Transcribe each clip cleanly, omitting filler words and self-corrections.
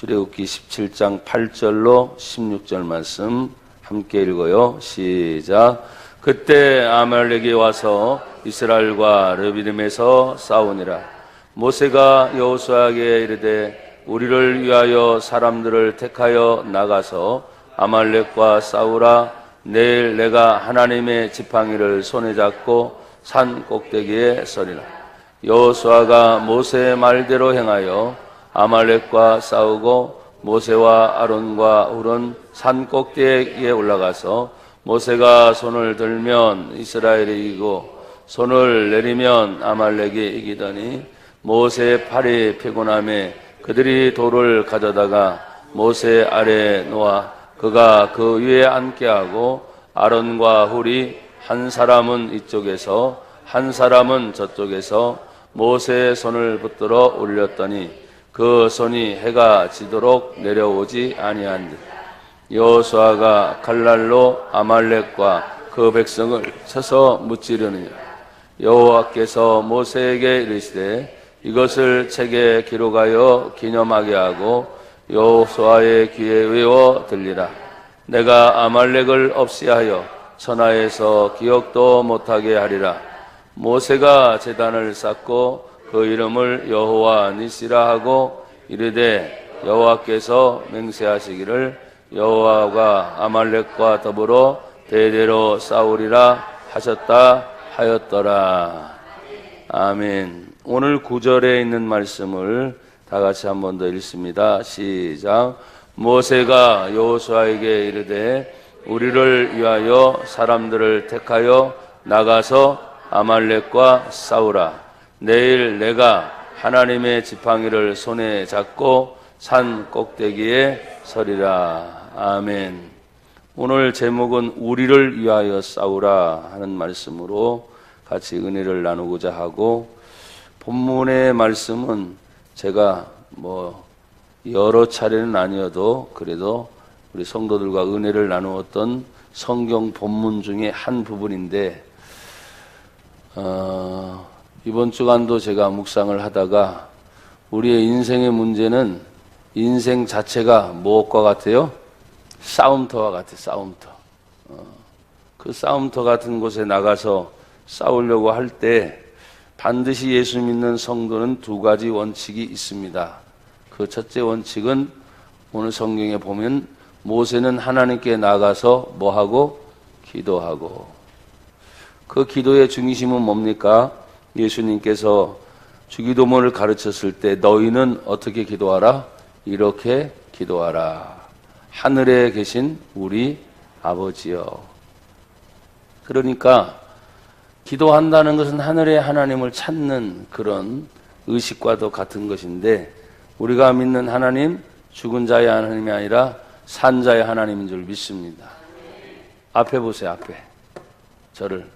출애굽기 17장 8절로 16절 말씀 함께 읽어요. 시작. 그때 아말렉이 와서 이스라엘과 르비딤에서 싸우니라. 모세가 여호수아에게 이르되 우리를 위하여 사람들을 택하여 나가서 아말렉과 싸우라. 내일 내가 하나님의 지팡이를 손에 잡고 산 꼭대기에 서리라. 여호수아가 모세의 말대로 행하여 아말렉과 싸우고 모세와 아론과 훌은 산 꼭대기에 올라가서 모세가 손을 들면 이스라엘이 이기고 손을 내리면 아말렉이 이기더니 모세의 팔이 피곤함에 그들이 돌을 가져다가 모세 아래에 놓아 그가 그 위에 앉게 하고 아론과 훌이 한 사람은 이쪽에서 한 사람은 저쪽에서 모세의 손을 붙들어 올렸더니 그 손이 해가 지도록 내려오지 아니한듯 여호수아가 칼날로 아말렉과 그 백성을 쳐서 무찌르느니라. 여호와께서 모세에게 이르시되 이것을 책에 기록하여 기념하게 하고 여호수아의 귀에 외워 들리라. 내가 아말렉을 없이하여 천하에서 기억도 못하게 하리라. 모세가 제단을 쌓고 그 이름을 여호와 니시라 하고 이르되 여호와께서 맹세하시기를 여호와가 아말렉과 더불어 대대로 싸우리라 하셨다 하였더라. 아멘. 오늘 9절에 있는 말씀을 다 같이 한 번 더 읽습니다. 시작. 모세가 여호수아에게 이르되 우리를 위하여 사람들을 택하여 나가서 아말렉과 싸우라. 내일 내가 하나님의 지팡이를 손에 잡고 산 꼭대기에 서리라. 아멘. 오늘 제목은 우리를 위하여 싸우라 하는 말씀으로 같이 은혜를 나누고자 하고, 본문의 말씀은 제가 여러 차례는 아니어도 그래도 우리 성도들과 은혜를 나누었던 성경 본문 중에 한 부분인데, 이번 주간도 제가 묵상을 하다가 우리의 인생의 문제는 인생 자체가 무엇과 같아요? 싸움터와 같아요. 싸움터. 그 싸움터 같은 곳에 나가서 싸우려고 할 때 반드시 예수 믿는 성도는 두 가지 원칙이 있습니다. 그 첫째 원칙은 오늘 성경에 보면 모세는 하나님께 나가서 뭐하고? 기도하고. 그 기도의 중심은 뭡니까? 예수님께서 주기도문을 가르쳤을 때 너희는 어떻게 기도하라? 이렇게 기도하라. 하늘에 계신 우리 아버지여. 그러니까 기도한다는 것은 하늘의 하나님을 찾는 그런 의식과도 같은 것인데, 우리가 믿는 하나님, 죽은 자의 하나님이 아니라 산 자의 하나님인 줄 믿습니다. 앞에 보세요. 앞에 저를.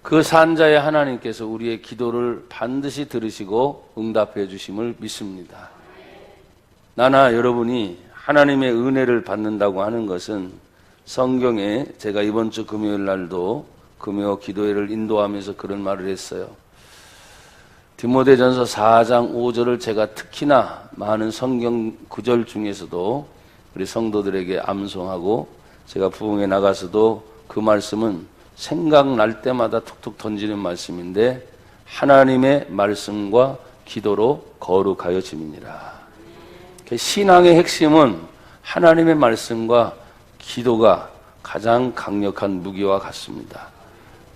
그 산자의 하나님께서 우리의 기도를 반드시 들으시고 응답해 주심을 믿습니다. 나나 여러분이 하나님의 은혜를 받는다고 하는 것은 성경에, 제가 이번 주 금요일 날도 금요 기도회를 인도하면서 그런 말을 했어요. 디모데전서 4장 5절을 제가 특히나 많은 성경 구절 중에서도 우리 성도들에게 암송하고, 제가 부흥에 나가서도 그 말씀은 생각날 때마다 툭툭 던지는 말씀인데, 하나님의 말씀과 기도로 거룩하여짐이니라. 신앙의 핵심은 하나님의 말씀과 기도가 가장 강력한 무기와 같습니다.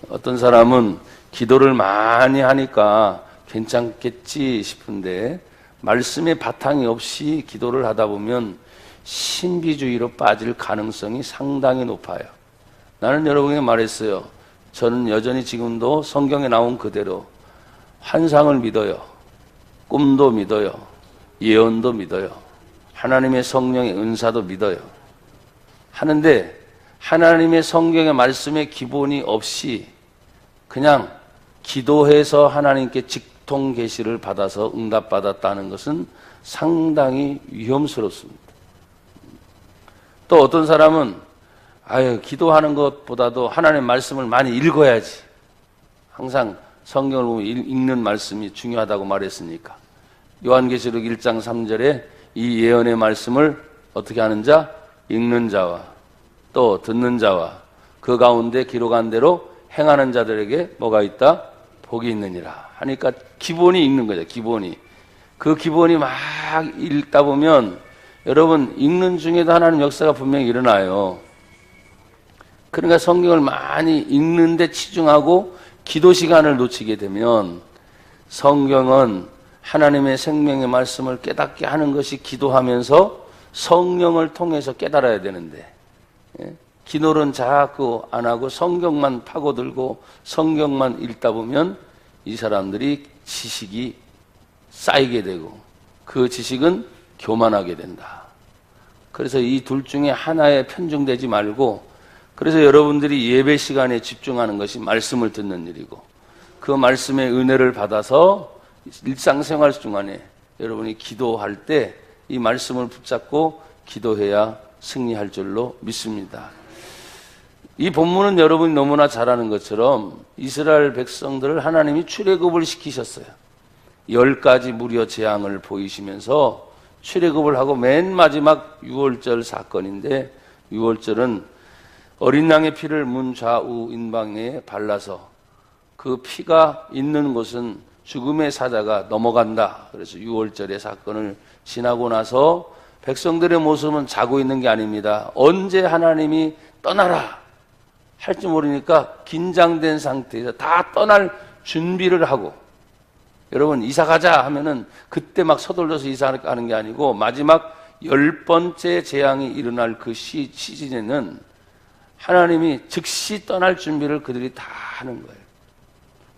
어떤 사람은 기도를 많이 하니까 괜찮겠지 싶은데, 말씀의 바탕이 없이 기도를 하다 보면 신비주의로 빠질 가능성이 상당히 높아요. 나는 여러분에게 말했어요. 저는 여전히 지금도 성경에 나온 그대로 환상을 믿어요. 꿈도 믿어요. 예언도 믿어요. 하나님의 성령의 은사도 믿어요. 하는데 하나님의 성경의 말씀의 기본이 없이 그냥 기도해서 하나님께 직통 계시를 받아서 응답받았다는 것은 상당히 위험스럽습니다. 또 어떤 사람은 기도하는 것보다도 하나님의 말씀을 많이 읽어야지. 항상 성경을 보면 읽는 말씀이 중요하다고 말했으니까. 요한계시록 1장 3절에 이 예언의 말씀을 어떻게 하는 자? 읽는 자와 또 듣는 자와 그 가운데 기록한 대로 행하는 자들에게 뭐가 있다? 복이 있느니라 하니까 기본이 읽는 거죠. 기본이. 그 기본이 막 읽다 보면 여러분 읽는 중에도 하나님 역사가 분명히 일어나요. 그러니까 성경을 많이 읽는데 치중하고 기도 시간을 놓치게 되면 성경은 하나님의 생명의 말씀을 깨닫게 하는 것이 기도하면서 성령을 통해서 깨달아야 되는데 기도는 자꾸 안 하고 성경만 파고들고 성경만 읽다 보면 이 사람들이 지식이 쌓이게 되고 그 지식은 교만하게 된다. 그래서 이 둘 중에 하나에 편중되지 말고 그래서 여러분들이 예배 시간에 집중하는 것이 말씀을 듣는 일이고 그 말씀의 은혜를 받아서 일상생활 중간에 여러분이 기도할 때 이 말씀을 붙잡고 기도해야 승리할 줄로 믿습니다. 이 본문은 여러분이 너무나 잘 아는 것처럼 이스라엘 백성들을 하나님이 출애굽을 시키셨어요. 10가지 무려 재앙을 보이시면서 출애굽을 하고 맨 마지막 유월절 사건인데 유월절은 어린 양의 피를 문 좌우 인방에 발라서 그 피가 있는 곳은 죽음의 사자가 넘어간다. 그래서 유월절의 사건을 지나고 나서 백성들의 모습은 자고 있는 게 아닙니다. 언제 하나님이 떠나라 할지 모르니까 긴장된 상태에서 다 떠날 준비를 하고 여러분 이사 가자 하면은 그때 막 서둘러서 이사하는 게 아니고 마지막 10번째 재앙이 일어날 그 시즌에는 하나님이 즉시 떠날 준비를 그들이 다 하는 거예요.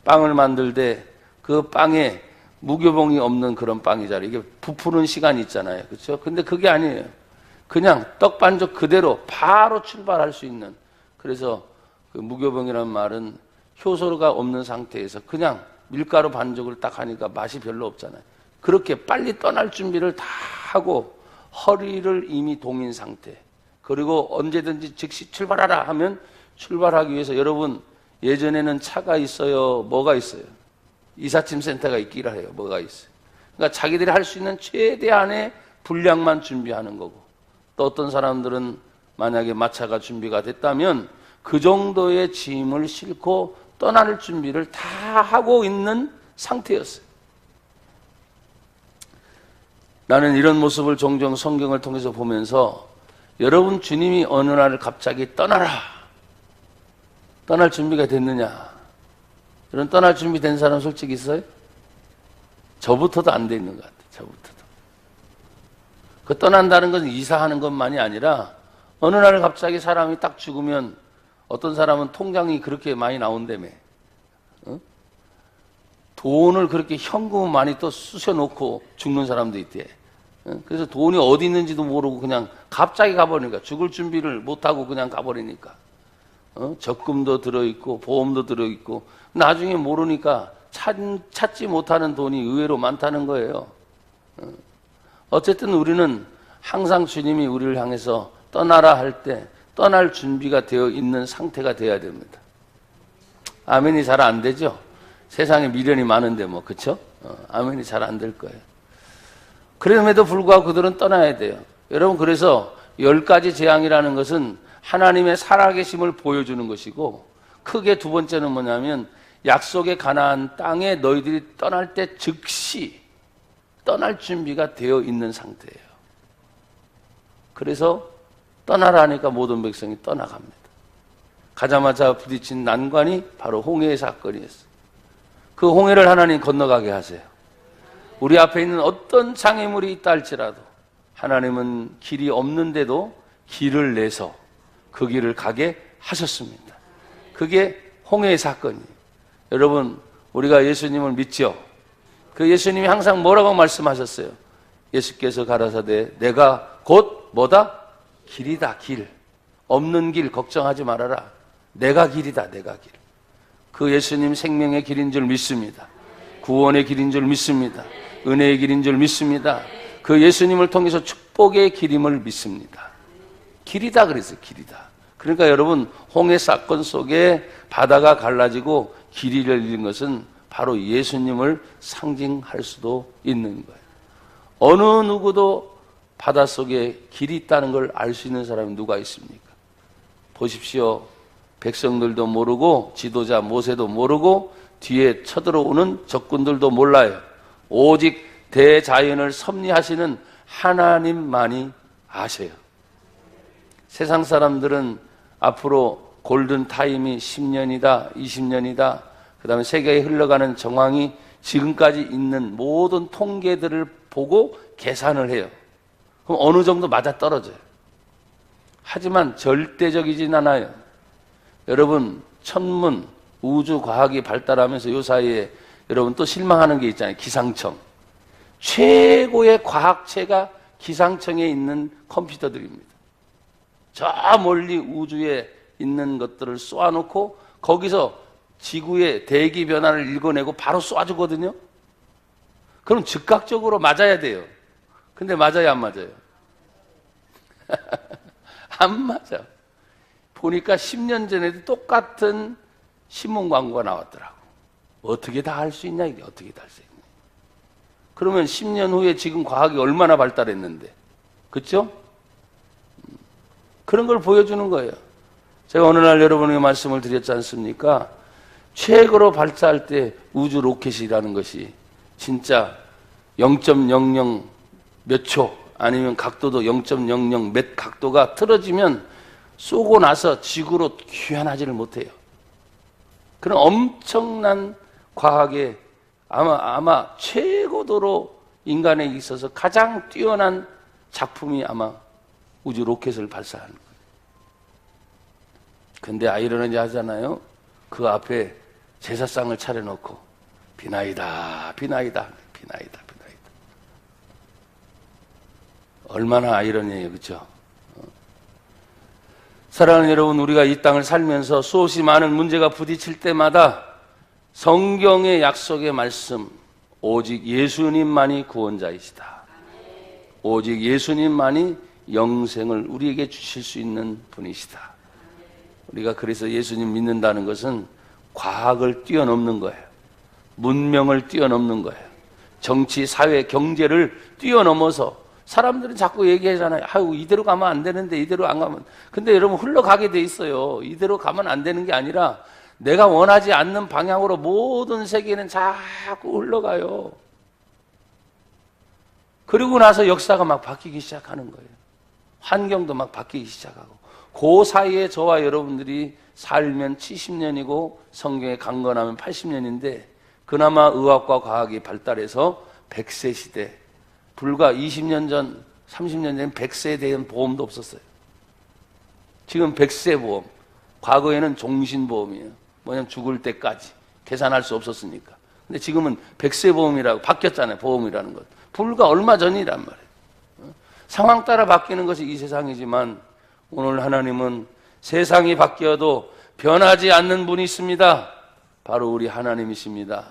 빵을 만들 때 그 빵에 무교봉이 없는 그런 빵이잖아요. 이게 부푸는 시간이 있잖아요. 그렇죠? 근데 그게 아니에요. 그냥 떡반죽 그대로 바로 출발할 수 있는. 그래서 그 무교봉이라는 말은 효소가 없는 상태에서 그냥 밀가루 반죽을 딱 하니까 맛이 별로 없잖아요. 그렇게 빨리 떠날 준비를 다 하고 허리를 이미 동인 상태. 그리고 언제든지 즉시 출발하라 하면 출발하기 위해서 여러분 예전에는 차가 있어요. 뭐가 있어요? 이삿짐 센터가 있기라 해요. 뭐가 있어요? 그러니까 자기들이 할 수 있는 최대한의 분량만 준비하는 거고 또 어떤 사람들은 만약에 마차가 준비가 됐다면 그 정도의 짐을 싣고 떠날 준비를 다 하고 있는 상태였어요. 나는 이런 모습을 종종 성경을 통해서 보면서 여러분 주님이 어느 날 갑자기 떠나라. 떠날 준비가 됐느냐? 이런 떠날 준비된 사람 솔직히 있어요? 저부터도 안 돼 있는 것 같아요. 저부터도. 그 떠난다는 것은 이사하는 것만이 아니라 어느 날 갑자기 사람이 딱 죽으면 어떤 사람은 통장이 그렇게 많이 나온다며. 돈을 그렇게 현금을 많이 또 쑤셔놓고 죽는 사람도 있대. 그래서 돈이 어디 있는지도 모르고 그냥 갑자기 가버리니까 죽을 준비를 못하고 그냥 가버리니까 적금도 들어있고 보험도 들어있고 나중에 모르니까 찾지 못하는 돈이 의외로 많다는 거예요. 어쨌든 우리는 항상 주님이 우리를 향해서 떠나라 할 때 떠날 준비가 되어 있는 상태가 되어야 됩니다. 아멘이 잘 안 되죠? 세상에 미련이 많은데 뭐 그쵸? 아멘이 잘 안 될 거예요. 그럼에도 불구하고 그들은 떠나야 돼요. 여러분 그래서 10가지 재앙이라는 것은 하나님의 살아계심을 보여주는 것이고 크게 두 번째는 뭐냐면 약속의 가나안 땅에 너희들이 떠날 때 즉시 떠날 준비가 되어 있는 상태예요. 그래서 떠나라 하니까 모든 백성이 떠나갑니다. 가자마자 부딪힌 난관이 바로 홍해의 사건이었어요. 그 홍해를 하나님 건너가게 하세요. 우리 앞에 있는 어떤 장애물이 있다 할지라도 하나님은 길이 없는데도 길을 내서 그 길을 가게 하셨습니다. 그게 홍해의 사건이에요. 여러분 우리가 예수님을 믿죠? 그 예수님이 항상 뭐라고 말씀하셨어요? 예수께서 가라사대 내가 곧 뭐다? 길이다. 길. 없는 길 걱정하지 말아라. 내가 길이다. 내가 길. 그 예수님 생명의 길인 줄 믿습니다. 구원의 길인 줄 믿습니다. 은혜의 길인 줄 믿습니다. 그 예수님을 통해서 축복의 길임을 믿습니다. 길이다 그랬어요. 길이다. 그러니까 여러분 홍해 사건 속에 바다가 갈라지고 길이 열린 것은 바로 예수님을 상징할 수도 있는 거예요. 어느 누구도 바닷속에 길이 있다는 걸 알 수 있는 사람이 누가 있습니까? 보십시오. 백성들도 모르고 지도자 모세도 모르고 뒤에 쳐들어오는 적군들도 몰라요. 오직 대자연을 섭리하시는 하나님만이 아세요. 세상 사람들은 앞으로 골든타임이 10년이다, 20년이다, 그 다음에 세계에 흘러가는 정황이 지금까지 있는 모든 통계들을 보고 계산을 해요. 그럼 어느 정도 맞아떨어져요. 하지만 절대적이진 않아요. 여러분, 천문, 우주과학이 발달하면서 요 사이에 여러분 또 실망하는 게 있잖아요. 기상청. 최고의 과학체가 기상청에 있는 컴퓨터들입니다. 저 멀리 우주에 있는 것들을 쏘아놓고 거기서 지구의 대기 변화를 읽어내고 바로 쏴주거든요. 그럼 즉각적으로 맞아야 돼요. 근데 맞아요, 안 맞아요? 안 맞아. 보니까 10년 전에도 똑같은 신문 광고가 나왔더라고. 어떻게 다 할 수 있냐, 이게 어떻게 다 할 수 있냐. 그러면 10년 후에 지금 과학이 얼마나 발달했는데, 그렇죠? 그런 걸 보여주는 거예요. 제가 어느 날 여러분에게 말씀을 드렸지 않습니까? 최고로 발사할 때 우주 로켓이라는 것이 진짜 0.00 몇 초 아니면 각도도 0.00 몇 각도가 틀어지면 쏘고 나서 지구로 귀환하지를 못해요. 그런 엄청난 과학의 아마 최고도로 인간에 있어서 가장 뛰어난 작품이 아마 우주 로켓을 발사하는 거예요. 근데 아이러니 하잖아요. 그 앞에 제사상을 차려놓고 비나이다, 비나이다, 비나이다, 비나이다. 얼마나 아이러니해요, 그렇죠? 사랑하는 여러분, 우리가 이 땅을 살면서 수없이 많은 문제가 부딪힐 때마다 성경의 약속의 말씀, 오직 예수님만이 구원자이시다. 오직 예수님만이 영생을 우리에게 주실 수 있는 분이시다. 우리가 그래서 예수님 믿는다는 것은 과학을 뛰어넘는 거예요. 문명을 뛰어넘는 거예요. 정치, 사회, 경제를 뛰어넘어서 사람들은 자꾸 얘기하잖아요. 아유, 이대로 가면 안 되는데, 이대로 안 가면. 근데 여러분, 흘러가게 돼 있어요. 이대로 가면 안 되는 게 아니라 내가 원하지 않는 방향으로 모든 세계는 자꾸 흘러가요. 그리고 나서 역사가 막 바뀌기 시작하는 거예요. 환경도 막 바뀌기 시작하고. 그 사이에 저와 여러분들이 살면 70년이고 성경에 강건하면 80년인데 그나마 의학과 과학이 발달해서 100세 시대, 불과 20년 전, 30년 전 100세에 대한 보험도 없었어요. 지금 100세 보험, 과거에는 종신보험이에요. 뭐냐면 죽을 때까지 계산할 수 없었으니까. 근데 지금은 100세 보험이라고 바뀌었잖아요. 보험이라는 것. 불과 얼마 전이란 말이에요. 상황 따라 바뀌는 것이 이 세상이지만 오늘 하나님은 세상이 바뀌어도 변하지 않는 분이 있습니다. 바로 우리 하나님이십니다.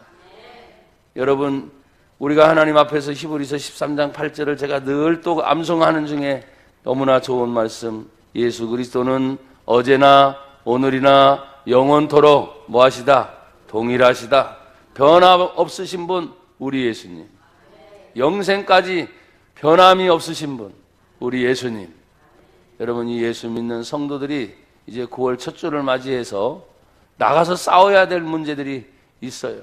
여러분, 우리가 하나님 앞에서 히브리서 13장 8절을 제가 늘 또 암송하는 중에 너무나 좋은 말씀, 예수 그리스도는 어제나 오늘이나 영원토록 뭐하시다? 동일하시다. 변함없으신 분, 우리 예수님. 영생까지 변함이 없으신 분, 우리 예수님. 여러분, 이 예수 믿는 성도들이 이제 9월 첫 주를 맞이해서 나가서 싸워야 될 문제들이 있어요.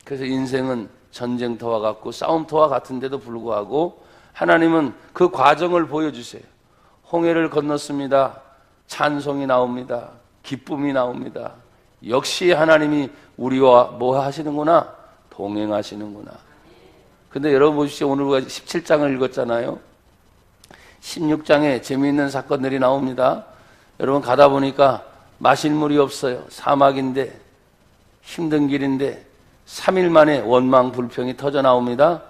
그래서 인생은 전쟁터와 같고 싸움터와 같은데도 불구하고 하나님은 그 과정을 보여주세요. 홍해를 건넜습니다. 찬송이 나옵니다. 기쁨이 나옵니다. 역시 하나님이 우리와 뭐 하시는구나? 동행하시는구나. 근데 여러분 보십시오. 오늘 우리가 17장을 읽었잖아요. 16장에 재미있는 사건들이 나옵니다. 여러분 가다 보니까 마실 물이 없어요. 사막인데 힘든 길인데 3일 만에 원망 불평이 터져 나옵니다.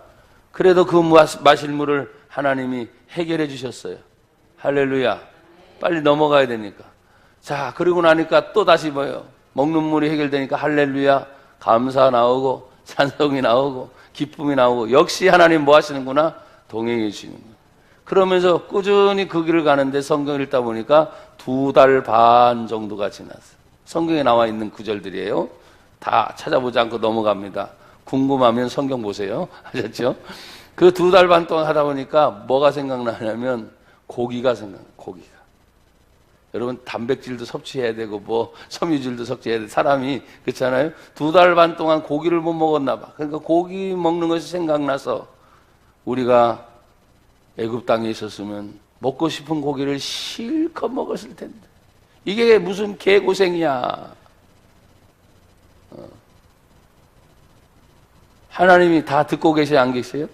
그래도 그 마실 물을 하나님이 해결해 주셨어요. 할렐루야. 빨리 넘어가야 되니까. 자, 그러고 나니까 또 다시 뭐예요? 먹는 물이 해결되니까 할렐루야. 감사 나오고 찬송이 나오고 기쁨이 나오고 역시 하나님 뭐 하시는구나? 동행해 주시는 거예요. 그러면서 꾸준히 그 길을 가는데 성경을 읽다 보니까 2달 반 정도가 지났어요. 성경에 나와 있는 구절들이에요. 다 찾아보지 않고 넘어갑니다. 궁금하면 성경 보세요. 아셨죠? 그 2달 반 동안 하다 보니까 뭐가 생각나냐면 고기가 생각나요. 고기가. 여러분 단백질도 섭취해야 되고 뭐 섬유질도 섭취해야 돼. 사람이 그렇잖아요. 2달 반 동안 고기를 못 먹었나 봐. 그러니까 고기 먹는 것이 생각나서 우리가 애굽 땅에 있었으면 먹고 싶은 고기를 실컷 먹었을 텐데 이게 무슨 개고생이야. 하나님이 다 듣고 계세요? 안 계세요?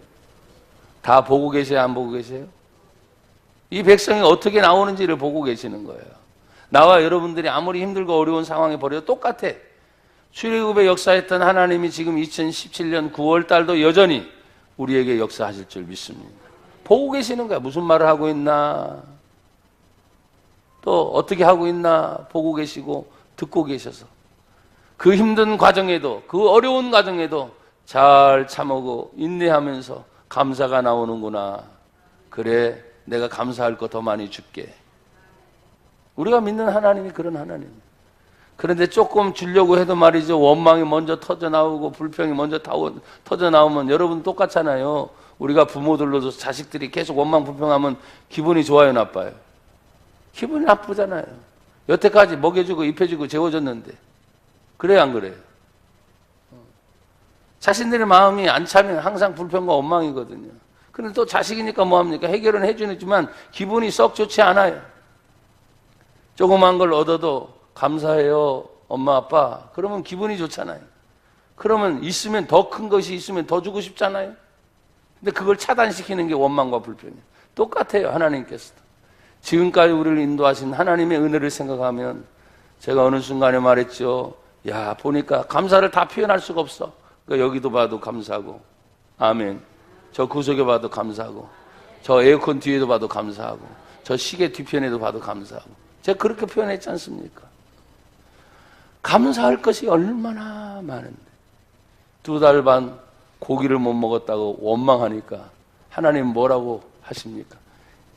다 보고 계세요? 안 보고 계세요? 이 백성이 어떻게 나오는지를 보고 계시는 거예요. 나와 여러분들이 아무리 힘들고 어려운 상황에 버려도 똑같아. 출애굽에 역사했던 하나님이 지금 2017년 9월 달도 여전히 우리에게 역사하실 줄 믿습니다. 보고 계시는 거야. 무슨 말을 하고 있나? 또 어떻게 하고 있나? 보고 계시고 듣고 계셔서 그 힘든 과정에도 그 어려운 과정에도 잘 참고 인내하면서 감사가 나오는구나. 그래, 내가 감사할 거 더 많이 줄게. 우리가 믿는 하나님이 그런 하나님. 그런데 조금 주려고 해도 말이죠, 원망이 먼저 터져 나오고 불평이 먼저 터져 나오면 여러분 똑같잖아요. 우리가 부모들로도 자식들이 계속 원망 불평하면 기분이 좋아요, 나빠요? 기분이 나쁘잖아요. 여태까지 먹여주고 입혀주고 재워줬는데. 그래요, 안 그래요? 자신들의 마음이 안 차면 항상 불평과 원망이거든요. 그런데 또 자식이니까 뭐합니까? 해결은 해주지만 기분이 썩 좋지 않아요. 조그만 걸 얻어도 감사해요, 엄마, 아빠. 그러면 기분이 좋잖아요. 그러면 있으면 더 큰 것이 있으면 더 주고 싶잖아요. 근데 그걸 차단시키는 게 원망과 불평이에요. 똑같아요, 하나님께서도. 지금까지 우리를 인도하신 하나님의 은혜를 생각하면 제가 어느 순간에 말했죠. 야, 보니까 감사를 다 표현할 수가 없어. 그러니까 여기도 봐도 감사하고, 아멘. 저 구석에 봐도 감사하고, 저 에어컨 뒤에도 봐도 감사하고, 저 시계 뒤편에도 봐도 감사하고. 제가 그렇게 표현했지 않습니까? 감사할 것이 얼마나 많은데 2달 반 고기를 못 먹었다고 원망하니까 하나님 뭐라고 하십니까?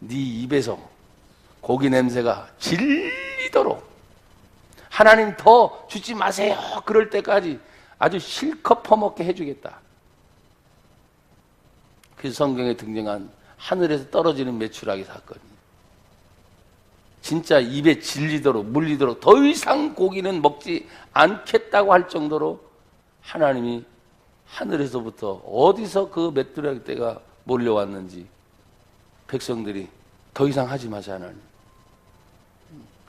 네 입에서 고기 냄새가 질리도록 하나님 더 주지 마세요. 그럴 때까지 아주 실컷 퍼먹게 해주겠다. 그 성경에 등장한 하늘에서 떨어지는 메추라기 사건이 진짜 입에 질리도록 물리도록 더 이상 고기는 먹지 않겠다고 할 정도로 하나님이 하늘에서부터 어디서 그 메추라기 떼가 몰려왔는지 백성들이 더 이상 하지 마세요, 하나님.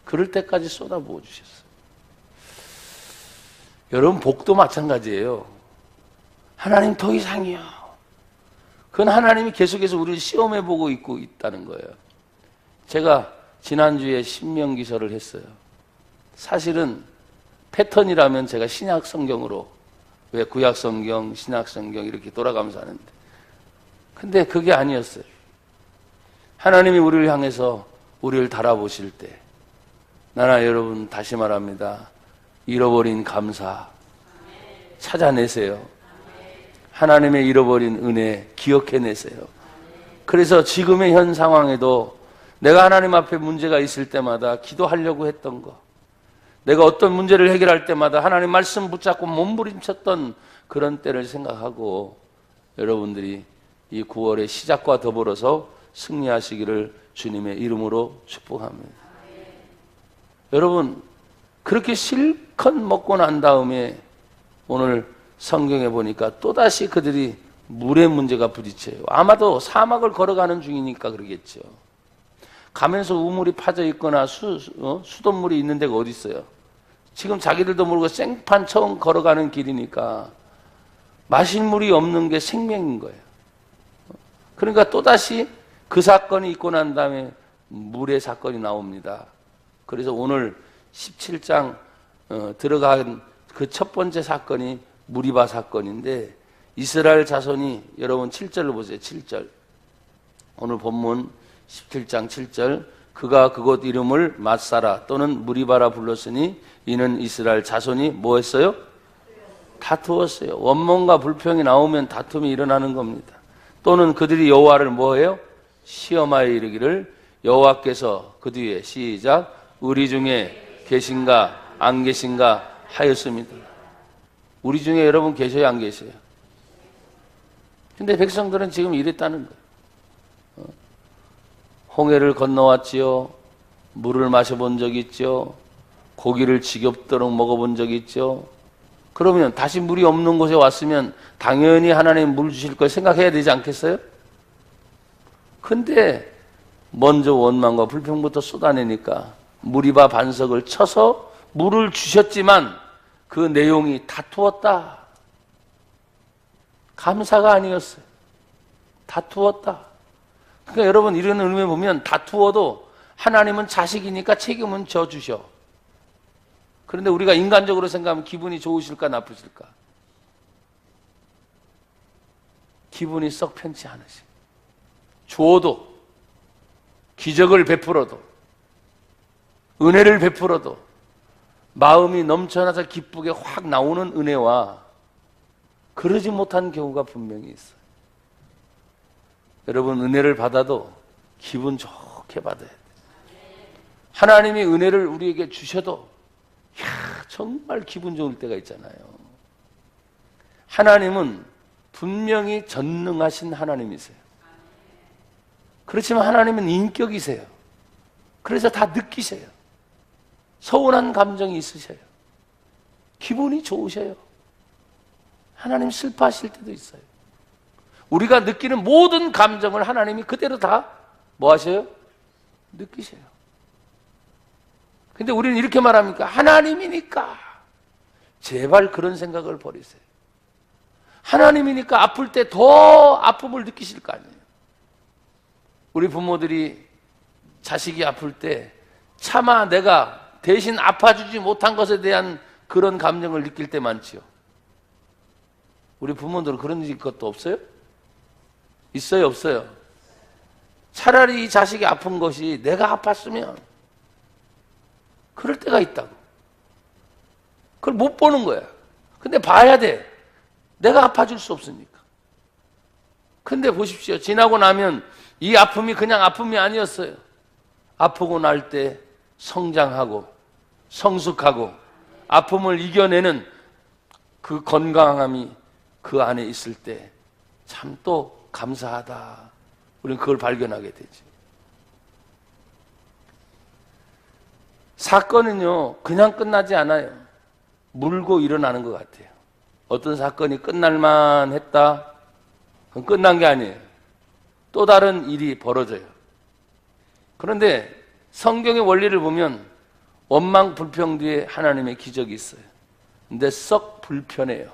그럴 때까지 쏟아부어 주셨어요. 여러분 복도 마찬가지예요. 하나님 더 이상이요. 그건 하나님이 계속해서 우리를 시험해보고 있다는 거예요. 제가 지난주에 신명기서를 했어요. 사실은 패턴이라면 제가 신약 성경으로 왜 구약 성경, 신약 성경 이렇게 돌아가면서 하는데 근데 그게 아니었어요. 하나님이 우리를 향해서 우리를 달아보실 때 나나 여러분 다시 말합니다. 잃어버린 감사 찾아내세요. 하나님의 잃어버린 은혜 기억해내세요. 그래서 지금의 현 상황에도 내가 하나님 앞에 문제가 있을 때마다 기도하려고 했던 거, 내가 어떤 문제를 해결할 때마다 하나님 말씀 붙잡고 몸부림쳤던 그런 때를 생각하고 여러분들이 이 9월의 시작과 더불어서 승리하시기를 주님의 이름으로 축복합니다. 여러분 그렇게 실컷 먹고 난 다음에 오늘 성경에 보니까 또다시 그들이 물의 문제가 부딪혀요. 아마도 사막을 걸어가는 중이니까 그러겠죠. 가면서 우물이 파져 있거나 수돗물이 있는 데가 어디 있어요? 지금 자기들도 모르고 생판 처음 걸어가는 길이니까 마실 물이 없는 게 생명인 거예요. 그러니까 또다시 그 사건이 있고 난 다음에 물의 사건이 나옵니다. 그래서 오늘 17장 들어간 그 첫 번째 사건이 무리바 사건인데 이스라엘 자손이 여러분 7절을 보세요. 7절. 오늘 본문 17장 7절. 그가 그곳 이름을 맛사라 또는 무리바라 불렀으니 이는 이스라엘 자손이 뭐 했어요? 다투었어요. 원망과 불평이 나오면 다툼이 일어나는 겁니다. 또는 그들이 여호와를 뭐해요? 시험하여 이르기를 여호와께서 그 뒤에 시작 우리 중에 계신가 안 계신가 하였습니다. 우리 중에 여러분 계셔요 안 계세요? 근데 백성들은 지금 이랬다는 거예요. 홍해를 건너왔지요. 물을 마셔본 적이 있죠. 고기를 지겹도록 먹어본 적이 있죠. 그러면 다시 물이 없는 곳에 왔으면 당연히 하나님 물 주실 걸 생각해야 되지 않겠어요? 근데 먼저 원망과 불평부터 쏟아내니까 무리바 반석을 쳐서 물을 주셨지만 그 내용이 다투었다. 감사가 아니었어요. 다투었다. 그러니까 여러분 이런 의미에 보면 다투어도 하나님은 자식이니까 책임은 져주셔. 그런데 우리가 인간적으로 생각하면 기분이 좋으실까 나쁘실까? 기분이 썩 편치 않으시. 주어도 기적을 베풀어도 은혜를 베풀어도 마음이 넘쳐나서 기쁘게 확 나오는 은혜와 그러지 못한 경우가 분명히 있어요. 여러분 은혜를 받아도 기분 좋게 받아야 돼요. 하나님이 은혜를 우리에게 주셔도 정말 기분 좋을 때가 있잖아요. 하나님은 분명히 전능하신 하나님이세요. 그렇지만 하나님은 인격이세요. 그래서 다 느끼세요. 서운한 감정이 있으셔요. 기분이 좋으셔요. 하나님 슬퍼하실 때도 있어요. 우리가 느끼는 모든 감정을 하나님이 그대로 다 뭐 하셔요? 느끼셔요. 근데 우리는 이렇게 말합니까? 하나님이니까. 제발 그런 생각을 버리세요. 하나님이니까 아플 때 더 아픔을 느끼실 거 아니에요. 우리 부모들이 자식이 아플 때 차마 내가 대신 아파주지 못한 것에 대한 그런 감정을 느낄 때 많지요. 우리 부모들은 그런 것도 없어요? 있어요, 없어요? 차라리 이 자식이 아픈 것이 내가 아팠으면 그럴 때가 있다고. 그걸 못 보는 거야. 근데 봐야 돼. 내가 아파줄 수 없으니까. 근데 보십시오. 지나고 나면 이 아픔이 그냥 아픔이 아니었어요. 아프고 날 때 성장하고 성숙하고 아픔을 이겨내는 그 건강함이 그 안에 있을 때 참 또 감사하다. 우리는 그걸 발견하게 되지. 사건은요 그냥 끝나지 않아요. 물고 일어나는 것 같아요. 어떤 사건이 끝날만 했다? 그건 끝난 게 아니에요. 또 다른 일이 벌어져요. 그런데 성경의 원리를 보면 원망 불평 뒤에 하나님의 기적이 있어요. 근데 썩 불편해요.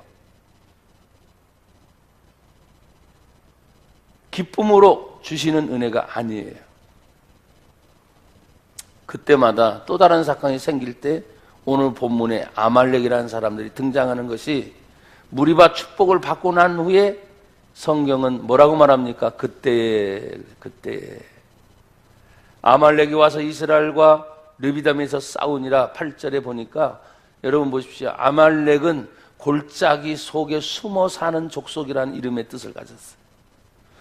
기쁨으로 주시는 은혜가 아니에요. 그때마다 또 다른 사건이 생길 때 오늘 본문에 아말렉이라는 사람들이 등장하는 것이 무리바 축복을 받고 난 후에 성경은 뭐라고 말합니까? 그때 아말렉이 와서 이스라엘과 르비담에서 싸우니라 8절에 보니까 여러분 보십시오. 아말렉은 골짜기 속에 숨어 사는 족속이라는 이름의 뜻을 가졌어요.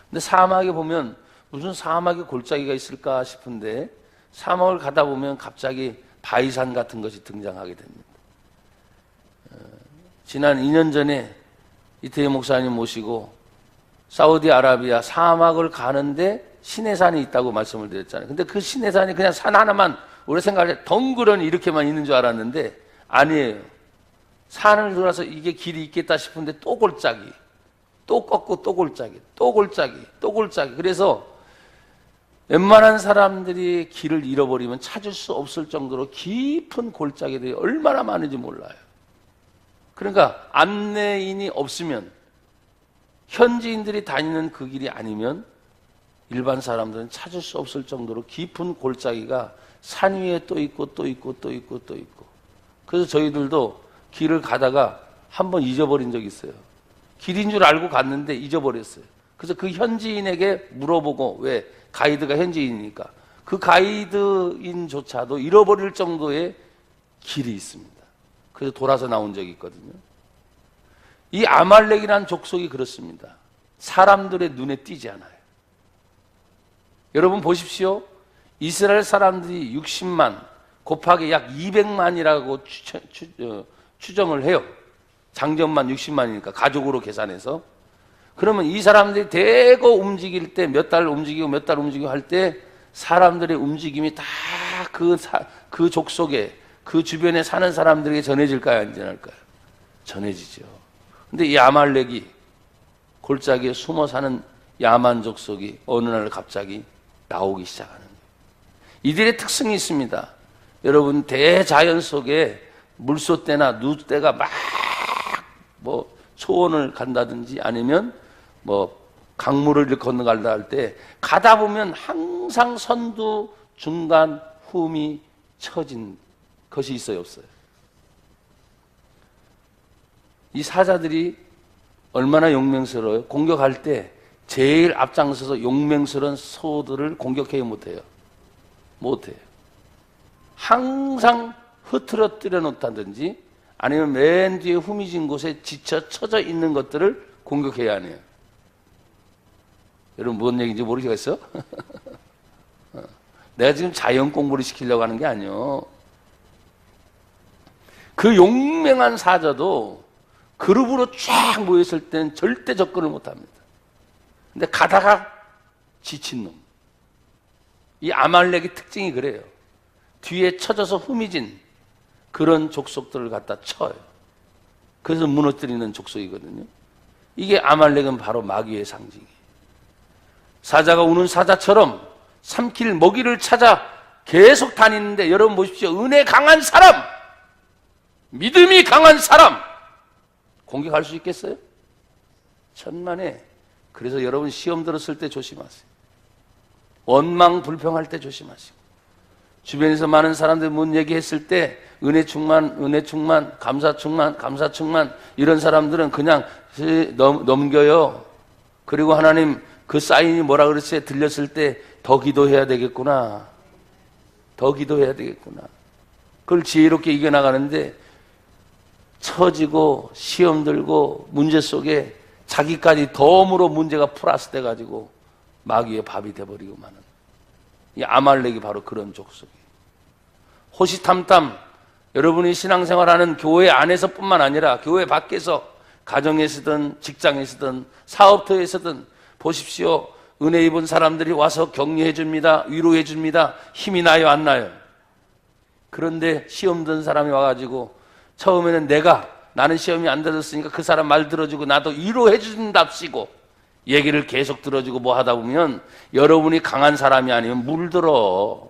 근데 사막에 보면 무슨 사막에 골짜기가 있을까 싶은데 사막을 가다 보면 갑자기 바위산 같은 것이 등장하게 됩니다. 지난 2년 전에 이태희 목사님 모시고 사우디아라비아 사막을 가는데 시내산이 있다고 말씀을 드렸잖아요. 근데 그 시내산이 그냥 산 하나만 우리 생각에 덩그러니 이렇게만 있는 줄 알았는데 아니에요. 산을 돌아서 이게 길이 있겠다 싶은데 또 골짜기, 또 꺾고 또 골짜기, 또 골짜기, 또 골짜기. 그래서 웬만한 사람들이 길을 잃어버리면 찾을 수 없을 정도로 깊은 골짜기들이 얼마나 많은지 몰라요. 그러니까 안내인이 없으면 현지인들이 다니는 그 길이 아니면 일반 사람들은 찾을 수 없을 정도로 깊은 골짜기가 산 위에 또 있고 또 있고 또 있고 또 있고. 그래서 저희들도 길을 가다가 한번 잊어버린 적이 있어요. 길인 줄 알고 갔는데 잊어버렸어요. 그래서 그 현지인에게 물어보고, 왜? 가이드가 현지인이니까. 그 가이드인조차도 잃어버릴 정도의 길이 있습니다. 그래서 돌아서 나온 적이 있거든요. 이 아말렉이라는 족속이 그렇습니다. 사람들의 눈에 띄지 않아요. 여러분 보십시오. 이스라엘 사람들이 60만 곱하기 약 200만이라고 추정을 해요. 장정만 60만이니까 가족으로 계산해서. 그러면 이 사람들이 대거 움직일 때 몇 달 움직이고 몇 달 움직이고 할 때 사람들의 움직임이 다 그 족속에 그 주변에 사는 사람들에게 전해질까요? 안 전할까요? 전해지죠. 근데 이 아말렉이 골짜기에 숨어 사는 야만 족속이 어느 날 갑자기 나오기 시작하는 거예요. 이들의 특성이 있습니다. 여러분, 대자연 속에 물소떼나 누떼가 막 초원을 간다든지 아니면 강물을 건너가다 할 때 가다 보면 항상 선두, 중간, 후미 처진 것이 있어요, 없어요? 이 사자들이 얼마나 용맹스러워요. 공격할 때 제일 앞장서서 용맹스러운 소들을 공격해야 못해요. 못해요. 항상 흐트러뜨려 놓다든지 아니면 맨 뒤에 후미진 곳에 지쳐 처져 있는 것들을 공격해야 하네요. 여러분 무슨 얘기인지 모르시겠어요? 내가 지금 자연 공부를 시키려고 하는 게 아니에요. 그 용맹한 사자도 그룹으로 쫙 모였을 때는 절대 접근을 못합니다. 근데 가다가 지친 놈. 이 아말렉의 특징이 그래요. 뒤에 쳐져서 후미진 그런 족속들을 갖다 쳐요. 그래서 무너뜨리는 족속이거든요. 이게 아말렉은 바로 마귀의 상징이에요. 사자가 우는 사자처럼 삼킬 먹이를 찾아 계속 다니는데 여러분 보십시오. 은혜 강한 사람, 믿음이 강한 사람 공격할 수 있겠어요? 천만에. 그래서 여러분 시험 들었을 때 조심하세요. 원망 불평할 때 조심하시고, 주변에서 많은 사람들 문 얘기했을 때 은혜 충만, 감사 충만 이런 사람들은 그냥 넘겨요. 그리고 하나님 그 사인이 뭐라 그랬어요? 들렸을 때 더 기도해야 되겠구나. 더 기도해야 되겠구나. 그걸 지혜롭게 이겨나가는데 처지고 시험 들고 문제 속에 자기까지 덤으로 문제가 플러스 돼가지고 마귀의 밥이 돼버리고 마는 이 아말렉이 바로 그런 족속이에요. 호시탐탐 여러분이 신앙생활하는 교회 안에서뿐만 아니라 교회 밖에서 가정에서든 직장에서든 사업터에서든 보십시오. 은혜 입은 사람들이 와서 격려해 줍니다. 위로해 줍니다. 힘이 나요, 안 나요? 그런데 시험 든 사람이 와가지고 처음에는 나는 시험이 안 들었으니까 그 사람 말 들어주고 나도 위로해 준답시고 얘기를 계속 들어주고 뭐 하다 보면 여러분이 강한 사람이 아니면 물들어.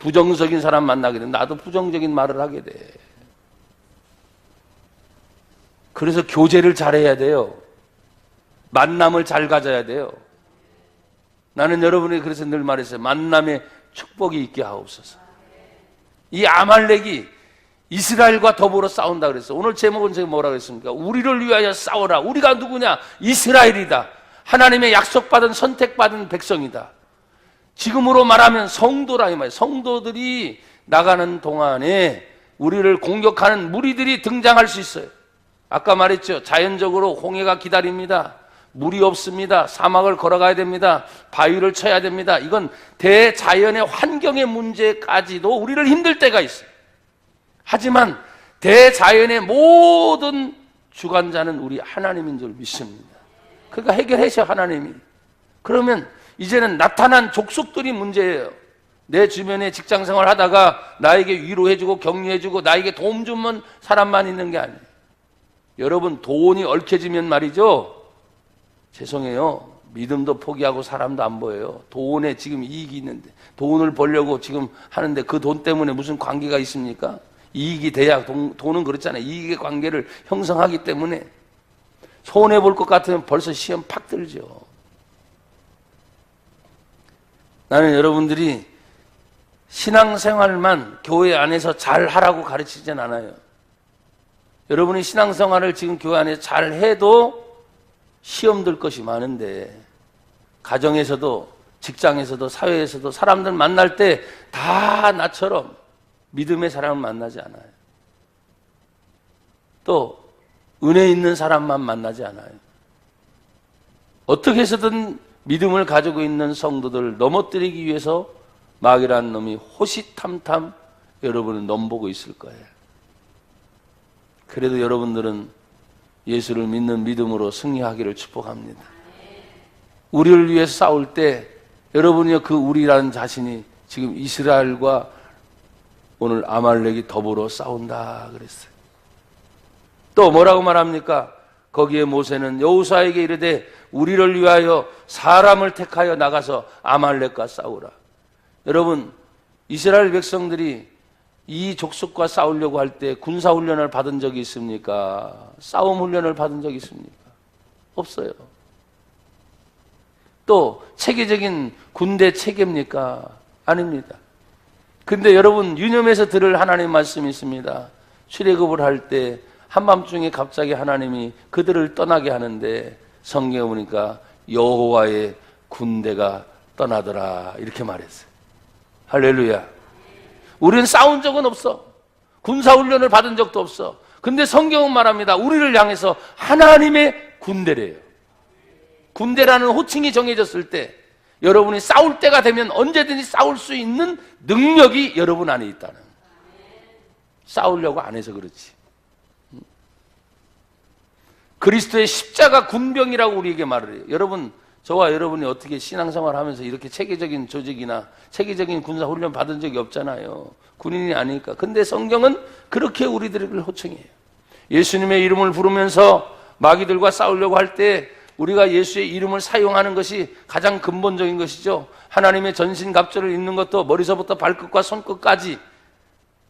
부정적인 사람 만나게 되면 나도 부정적인 말을 하게 돼. 그래서 교제를 잘해야 돼요. 만남을 잘 가져야 돼요. 나는 여러분이 그래서 늘 말했어요. 만남의 축복이 있게 하옵소서. 이 아말렉이 이스라엘과 더불어 싸운다 그랬어요. 오늘 제목은 제가 뭐라 그랬습니까? 우리를 위하여 싸워라. 우리가 누구냐? 이스라엘이다. 하나님의 약속받은 선택받은 백성이다. 지금으로 말하면 성도라 이 말이에요. 성도들이 나가는 동안에 우리를 공격하는 무리들이 등장할 수 있어요. 아까 말했죠. 자연적으로 홍해가 기다립니다. 물이 없습니다. 사막을 걸어가야 됩니다. 바위를 쳐야 됩니다. 이건 대자연의 환경의 문제까지도 우리를 힘들 때가 있어요. 하지만 대자연의 모든 주관자는 우리 하나님인 줄 믿습니다. 그러니까 해결하셔 하나님이. 그러면 이제는 나타난 족속들이 문제예요. 내 주변에 직장생활 하다가 나에게 위로해주고 격려해주고 나에게 도움 주는 사람만 있는 게 아니에요. 여러분 돈이 얽혀지면 말이죠. 죄송해요. 믿음도 포기하고 사람도 안 보여요. 돈에 지금 이익이 있는데 돈을 벌려고 지금 하는데 그 돈 때문에 무슨 관계가 있습니까? 이익이 돼야 돈은 그렇잖아요. 이익의 관계를 형성하기 때문에 손해볼 것 같으면 벌써 시험 팍 들죠. 나는 여러분들이 신앙생활만 교회 안에서 잘 하라고 가르치진 않아요. 여러분이 신앙생활을 지금 교회 안에서 잘 해도 시험 들 것이 많은데 가정에서도 직장에서도 사회에서도 사람들 만날 때 다 나처럼 믿음의 사람을 만나지 않아요. 또 은혜 있는 사람만 만나지 않아요. 어떻게 해서든 믿음을 가지고 있는 성도들을 넘어뜨리기 위해서 마귀라는 놈이 호시탐탐 여러분을 넘보고 있을 거예요. 그래도 여러분들은 예수를 믿는 믿음으로 승리하기를 축복합니다. 우리를 위해서 싸울 때 여러분이요, 그 우리라는 자신이 지금 이스라엘과 오늘 아말렉이 더불어 싸운다 그랬어요. 또 뭐라고 말합니까? 거기에 모세는 여호수아에게 이르되 우리를 위하여 사람을 택하여 나가서 아말렉과 싸우라. 여러분, 이스라엘 백성들이 이 족속과 싸우려고 할 때 군사훈련을 받은 적이 있습니까? 싸움 훈련을 받은 적이 있습니까? 없어요. 또 체계적인 군대 체계입니까? 아닙니다. 근데 여러분, 유념해서 들을 하나님 말씀이 있습니다. 출애굽을 할 때 한밤중에 갑자기 하나님이 그들을 떠나게 하는데 성경에 보니까 여호와의 군대가 떠나더라 이렇게 말했어요. 할렐루야. 우리는 싸운 적은 없어. 군사훈련을 받은 적도 없어. 근데 성경은 말합니다. 우리를 향해서 하나님의 군대래요. 군대라는 호칭이 정해졌을 때 여러분이 싸울 때가 되면 언제든지 싸울 수 있는 능력이 여러분 안에 있다는. 싸우려고 안 해서 그렇지. 그리스도의 십자가 군병이라고 우리에게 말을 해요. 여러분, 저와 여러분이 어떻게 신앙생활 하면서 이렇게 체계적인 조직이나 체계적인 군사훈련 받은 적이 없잖아요. 군인이 아니니까. 근데 성경은 그렇게 우리들을 호칭해요. 예수님의 이름을 부르면서 마귀들과 싸우려고 할 때 우리가 예수의 이름을 사용하는 것이 가장 근본적인 것이죠. 하나님의 전신갑주를 입는 것도 머리서부터 발끝과 손끝까지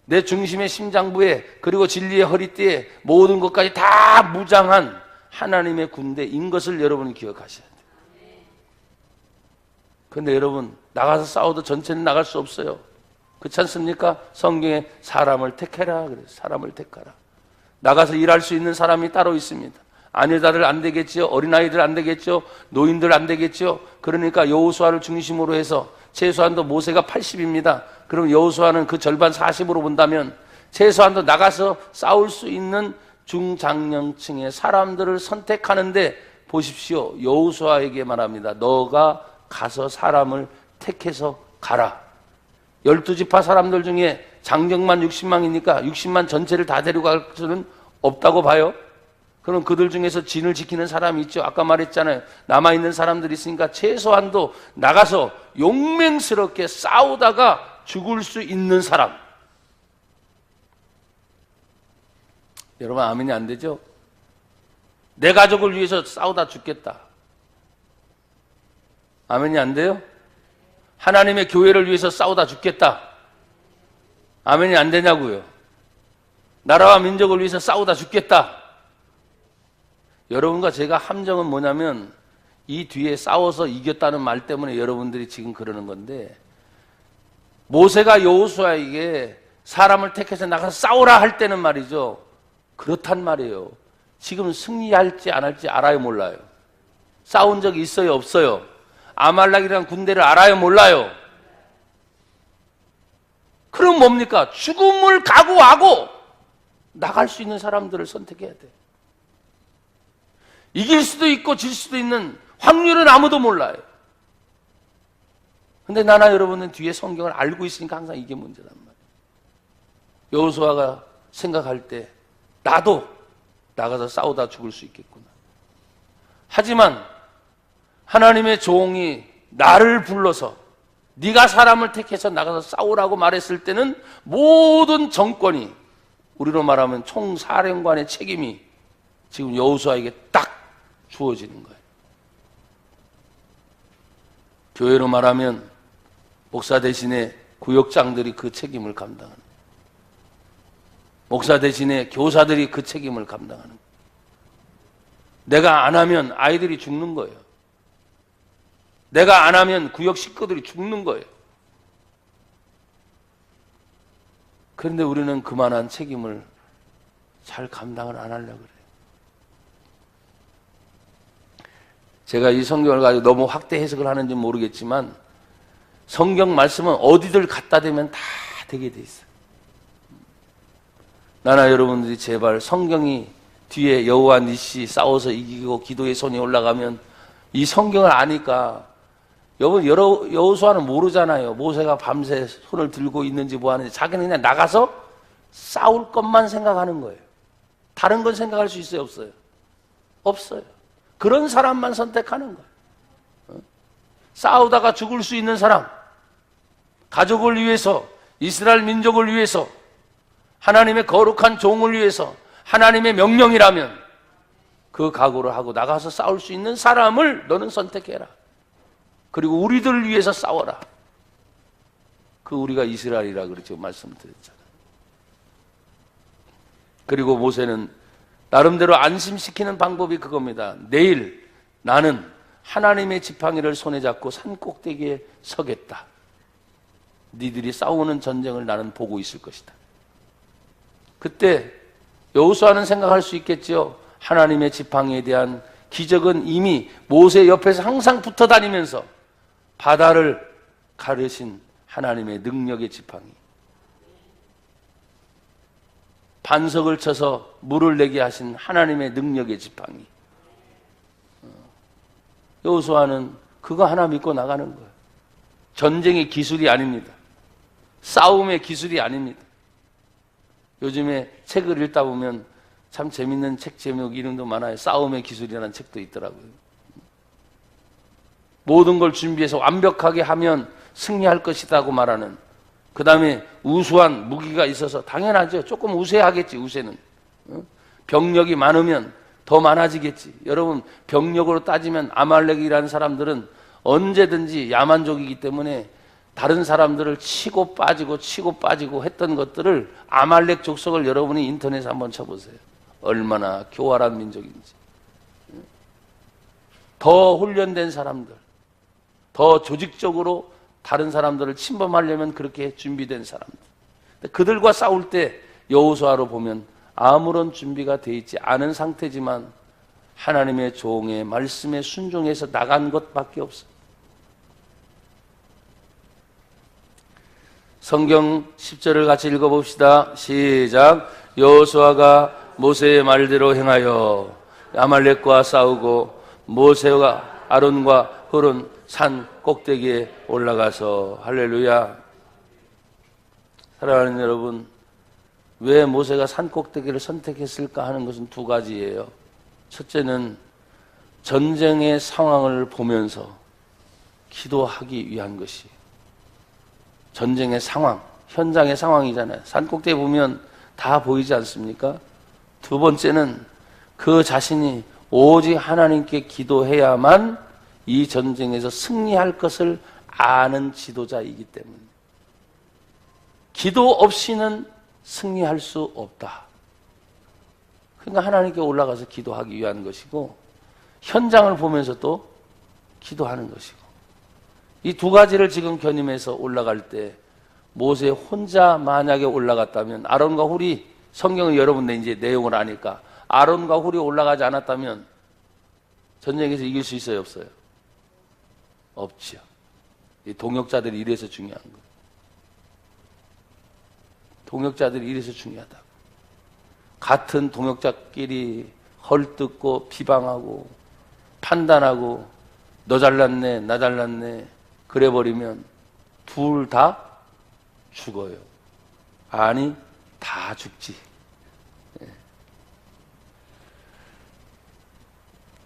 내 중심의 심장부에 그리고 진리의 허리띠에 모든 것까지 다 무장한 하나님의 군대인 것을 여러분이 기억하셔야 돼요. 그런데 여러분, 나가서 싸워도 전체는 나갈 수 없어요. 그렇지 않습니까? 성경에 사람을 택해라 그래요. 사람을 택하라. 나가서 일할 수 있는 사람이 따로 있습니다. 아내자들 안 되겠죠. 어린아이들 안 되겠죠. 노인들 안 되겠죠. 그러니까 여호수아를 중심으로 해서 최소한도 모세가 80입니다. 그럼 여호수아는 그 절반 40으로 본다면 최소한도 나가서 싸울 수 있는 중장년층의 사람들을 선택하는데 보십시오. 여호수아에게 말합니다. 너가 가서 사람을 택해서 가라. 12지파 사람들 중에 장정만 60만이니까 60만 전체를 다 데려갈 수는 없다고 봐요. 그럼 그들 중에서 진을 지키는 사람이 있죠. 아까 말했잖아요. 남아있는 사람들이 있으니까 최소한도 나가서 용맹스럽게 싸우다가 죽을 수 있는 사람. 여러분, 아멘이 안 되죠? 내 가족을 위해서 싸우다 죽겠다. 아멘이 안 돼요? 하나님의 교회를 위해서 싸우다 죽겠다. 아멘이 안 되냐고요? 나라와 민족을 위해서 싸우다 죽겠다. 여러분과 제가 함정은 뭐냐면 이 뒤에 싸워서 이겼다는 말 때문에 여러분들이 지금 그러는 건데, 모세가 여호수아에게 사람을 택해서 나가서 싸우라 할 때는 말이죠, 그렇단 말이에요. 지금 승리할지 안 할지 알아요, 몰라요? 싸운 적이 있어요, 없어요? 아말렉이라는 군대를 알아요, 몰라요? 그럼 뭡니까? 죽음을 각오하고 나갈 수 있는 사람들을 선택해야 돼. 이길 수도 있고 질 수도 있는 확률은 아무도 몰라요. 근데 나나 여러분은 뒤에 성경을 알고 있으니까 항상 이게 문제란 말이에요. 여호수아가 생각할 때 나도 나가서 싸우다 죽을 수 있겠구나. 하지만 하나님의 종이 나를 불러서 네가 사람을 택해서 나가서 싸우라고 말했을 때는 모든 정권이, 우리로 말하면 총사령관의 책임이 지금 여호수아에게 딱 주어지는 거예요. 교회로 말하면 목사 대신에 구역장들이 그 책임을 감당하는 거예요. 목사 대신에 교사들이 그 책임을 감당하는 거예요. 내가 안 하면 아이들이 죽는 거예요. 내가 안 하면 구역 식구들이 죽는 거예요. 그런데 우리는 그만한 책임을 잘 감당을 안 하려고 그래요. 제가 이 성경을 가지고 너무 확대 해석을 하는지 모르겠지만 성경 말씀은 어디들 갖다 대면 다 되게 돼 있어요. 나나 여러분들이 제발 성경이 뒤에 여호와 니시 싸워서 이기고 기도의 손이 올라가면 이 성경을 아니까, 여러분 여호수아는 모르잖아요. 모세가 밤새 손을 들고 있는지 뭐 하는지. 자기는 그냥 나가서 싸울 것만 생각하는 거예요. 다른 건 생각할 수 있어요, 없어요? 없어요. 그런 사람만 선택하는 거예요. 싸우다가 죽을 수 있는 사람, 가족을 위해서, 이스라엘 민족을 위해서, 하나님의 거룩한 종을 위해서, 하나님의 명령이라면 그 각오를 하고 나가서 싸울 수 있는 사람을 너는 선택해라. 그리고 우리들을 위해서 싸워라. 그 우리가 이스라엘이라 그렇죠. 말씀드렸잖아요. 그리고 모세는 나름대로 안심시키는 방법이 그겁니다. 내일 나는 하나님의 지팡이를 손에 잡고 산 꼭대기에 서겠다. 니들이 싸우는 전쟁을 나는 보고 있을 것이다. 그때 여호수아는 생각할 수 있겠지요. 하나님의 지팡이에 대한 기적은 이미 모세 옆에서 항상 붙어 다니면서 바다를 가르신 하나님의 능력의 지팡이, 반석을 쳐서 물을 내게 하신 하나님의 능력의 지팡이. 여호수아는 그거 하나 믿고 나가는 거예요. 전쟁의 기술이 아닙니다. 싸움의 기술이 아닙니다. 요즘에 책을 읽다 보면 참 재밌는 책 제목 이름도 많아요. 싸움의 기술이라는 책도 있더라고요. 모든 걸 준비해서 완벽하게 하면 승리할 것이라고 말하는, 그 다음에 우수한 무기가 있어서 당연하죠. 조금 우세하겠지. 우세는 병력이 많으면 더 많아지겠지. 여러분, 병력으로 따지면 아말렉이라는 사람들은 언제든지 야만족이기 때문에 다른 사람들을 치고 빠지고 했던 것들을, 아말렉 족속을 여러분이 인터넷에 한번 쳐보세요. 얼마나 교활한 민족인지. 더 훈련된 사람들, 더 조직적으로 다른 사람들을 침범하려면 그렇게 준비된 사람들. 그들과 싸울 때 여호수아로 보면 아무런 준비가 되어 있지 않은 상태지만 하나님의 종의 말씀에 순종해서 나간 것밖에 없어요. 성경 10절을 같이 읽어봅시다. 시작. 여호수아가 모세의 말대로 행하여 아말렉과 싸우고 모세와 아론과 훌은 산 꼭대기에 올라가서. 할렐루야. 사랑하는 여러분, 왜 모세가 산 꼭대기를 선택했을까 하는 것은 두 가지예요. 첫째는 전쟁의 상황을 보면서 기도하기 위한 것이, 전쟁의 상황, 현장의 상황이잖아요. 산 꼭대기 보면 다 보이지 않습니까? 두 번째는 그 자신이 오직 하나님께 기도해야만 이 전쟁에서 승리할 것을 아는 지도자이기 때문에, 기도 없이는 승리할 수 없다. 그러니까 하나님께 올라가서 기도하기 위한 것이고, 현장을 보면서 또 기도하는 것이고, 이 두 가지를 지금 견임해서 올라갈 때, 모세 혼자 만약에 올라갔다면, 아론과 훌이, 성경을 여러분 이제 내용을 아니까 아론과 훌이 올라가지 않았다면 전쟁에서 이길 수 있어요, 없어요? 없죠. 이 동역자들이 이래서 중요한 거예요. 동역자들이 이래서 중요하다고. 같은 동역자끼리 헐뜯고 비방하고 판단하고 너 잘났네 나 잘났네 그래버리면 둘 다 죽어요. 아니, 다 죽지.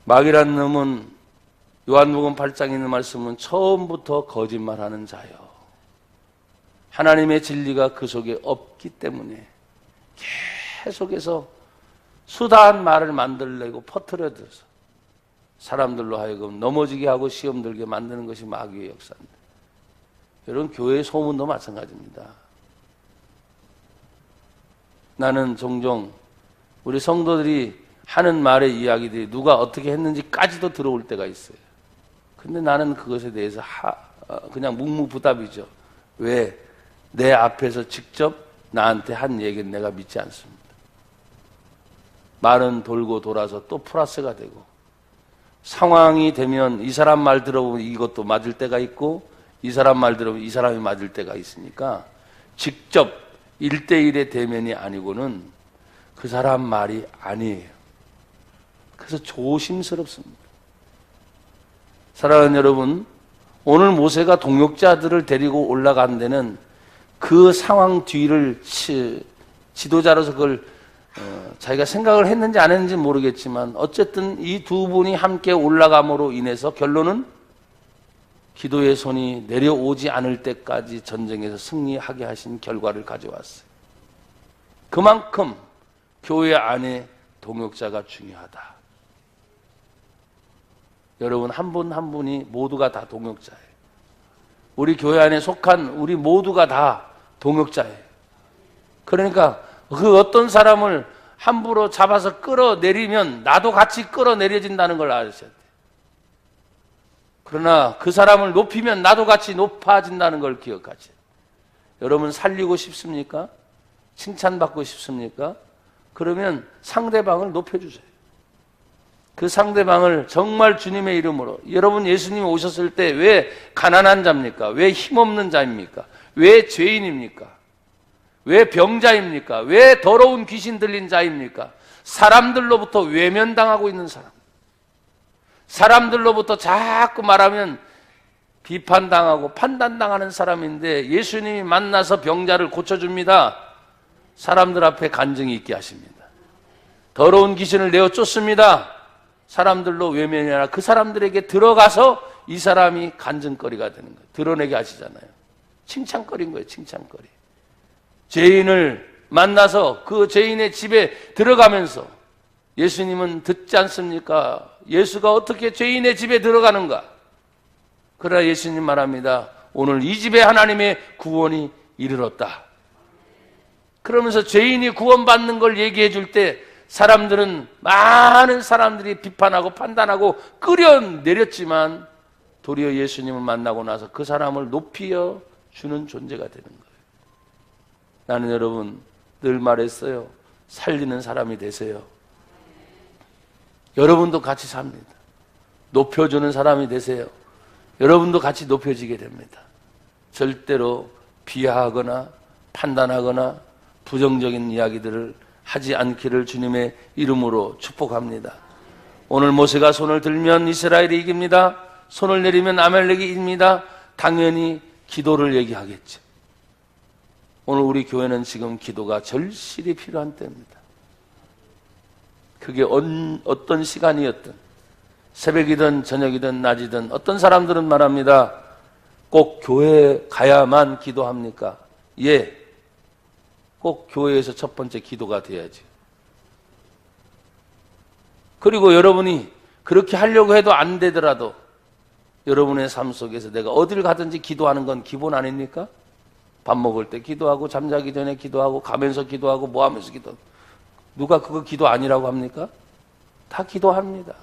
마귀란 놈은, 요한복음 8장에 있는 말씀은 처음부터 거짓말하는 자요. 하나님의 진리가 그 속에 없기 때문에 계속해서 수다한 말을 만들려고 퍼뜨려줘서 사람들로 하여금 넘어지게 하고 시험 들게 만드는 것이 마귀의 역사입니다. 여러분, 교회의 소문도 마찬가지입니다. 나는 종종 우리 성도들이 하는 말의 이야기들이 누가 어떻게 했는지까지도 들어올 때가 있어요. 근데 나는 그것에 대해서 그냥 묵묵부답이죠. 왜? 내 앞에서 직접 나한테 한 얘기는 내가 믿지 않습니다. 말은 돌고 돌아서 또 플러스가 되고, 상황이 되면 이 사람 말 들어보면 이것도 맞을 때가 있고, 이 사람 말 들어보면 이 사람이 맞을 때가 있으니까 직접 1대1의 대면이 아니고는 그 사람 말이 아니에요. 그래서 조심스럽습니다. 사랑하는 여러분, 오늘 모세가 동역자들을 데리고 올라간 데는 그 상황 뒤를 지도자로서 그걸 자기가 생각을 했는지 안 했는지 모르겠지만 어쨌든 이 두 분이 함께 올라감으로 인해서 결론은 기도의 손이 내려오지 않을 때까지 전쟁에서 승리하게 하신 결과를 가져왔어요. 그만큼 교회 안에 동역자가 중요하다. 여러분 한 분 한 분이 모두가 다 동역자예요. 우리 교회 안에 속한 우리 모두가 다 동역자예요. 그러니까 그 어떤 사람을 함부로 잡아서 끌어내리면 나도 같이 끌어내려진다는 걸 아셔야 돼요. 그러나 그 사람을 높이면 나도 같이 높아진다는 걸 기억하세요. 여러분 살리고 싶습니까? 칭찬받고 싶습니까? 그러면 상대방을 높여주세요. 그 상대방을 정말 주님의 이름으로, 여러분 예수님이 오셨을 때 왜 가난한 자입니까? 왜 힘없는 자입니까? 왜 죄인입니까? 왜 병자입니까? 왜 더러운 귀신 들린 자입니까? 사람들로부터 외면당하고 있는 사람, 사람들로부터 자꾸 말하면 비판당하고 판단당하는 사람인데 예수님이 만나서 병자를 고쳐줍니다. 사람들 앞에 간증이 있게 하십니다. 더러운 귀신을 내어 쫓습니다. 사람들로 외면이 아니라 그 사람들에게 들어가서 이 사람이 간증거리가 되는 거예요. 드러내게 하시잖아요. 칭찬거리인 거예요. 칭찬거리. 죄인을 만나서 그 죄인의 집에 들어가면서 예수님은 듣지 않습니까? 예수가 어떻게 죄인의 집에 들어가는가? 그러나 예수님 말합니다. 오늘 이 집에 하나님의 구원이 이르렀다. 그러면서 죄인이 구원받는 걸 얘기해 줄 때 사람들은, 많은 사람들이 비판하고 판단하고 끌어내렸지만 도리어 예수님을 만나고 나서 그 사람을 높여 주는 존재가 되는 거예요. 나는 여러분 늘 말했어요. 살리는 사람이 되세요. 여러분도 같이 삽니다. 높여주는 사람이 되세요. 여러분도 같이 높여지게 됩니다. 절대로 비하하거나 판단하거나 부정적인 이야기들을 하지 않기를 주님의 이름으로 축복합니다. 오늘 모세가 손을 들면 이스라엘이 이깁니다. 손을 내리면 아말렉이 이깁니다. 당연히 기도를 얘기하겠죠. 오늘 우리 교회는 지금 기도가 절실히 필요한 때입니다. 그게 어떤 시간이었든 새벽이든 저녁이든 낮이든 어떤 사람들은 말합니다. 꼭 교회에 가야만 기도합니까? 예. 꼭 교회에서 첫 번째 기도가 돼야지. 그리고 여러분이 그렇게 하려고 해도 안 되더라도 여러분의 삶 속에서 내가 어딜 가든지 기도하는 건 기본 아닙니까? 밥 먹을 때 기도하고 잠자기 전에 기도하고 가면서 기도하고 뭐 하면서 기도하고. 누가 그거 기도 아니라고 합니까? 다 기도합니다.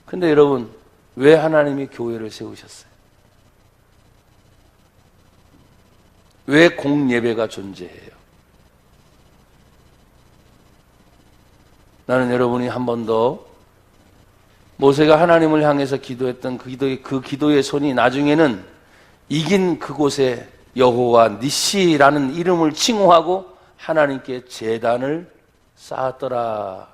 근데 여러분 왜 하나님이 교회를 세우셨어요? 왜 공예배가 존재해요? 나는 여러분이 한 번 더 모세가 하나님을 향해서 기도했던 그 기도의 손이 나중에는 이긴 그곳에 여호와 니시라는 이름을 칭호하고 하나님께 제단을 쌓았더라.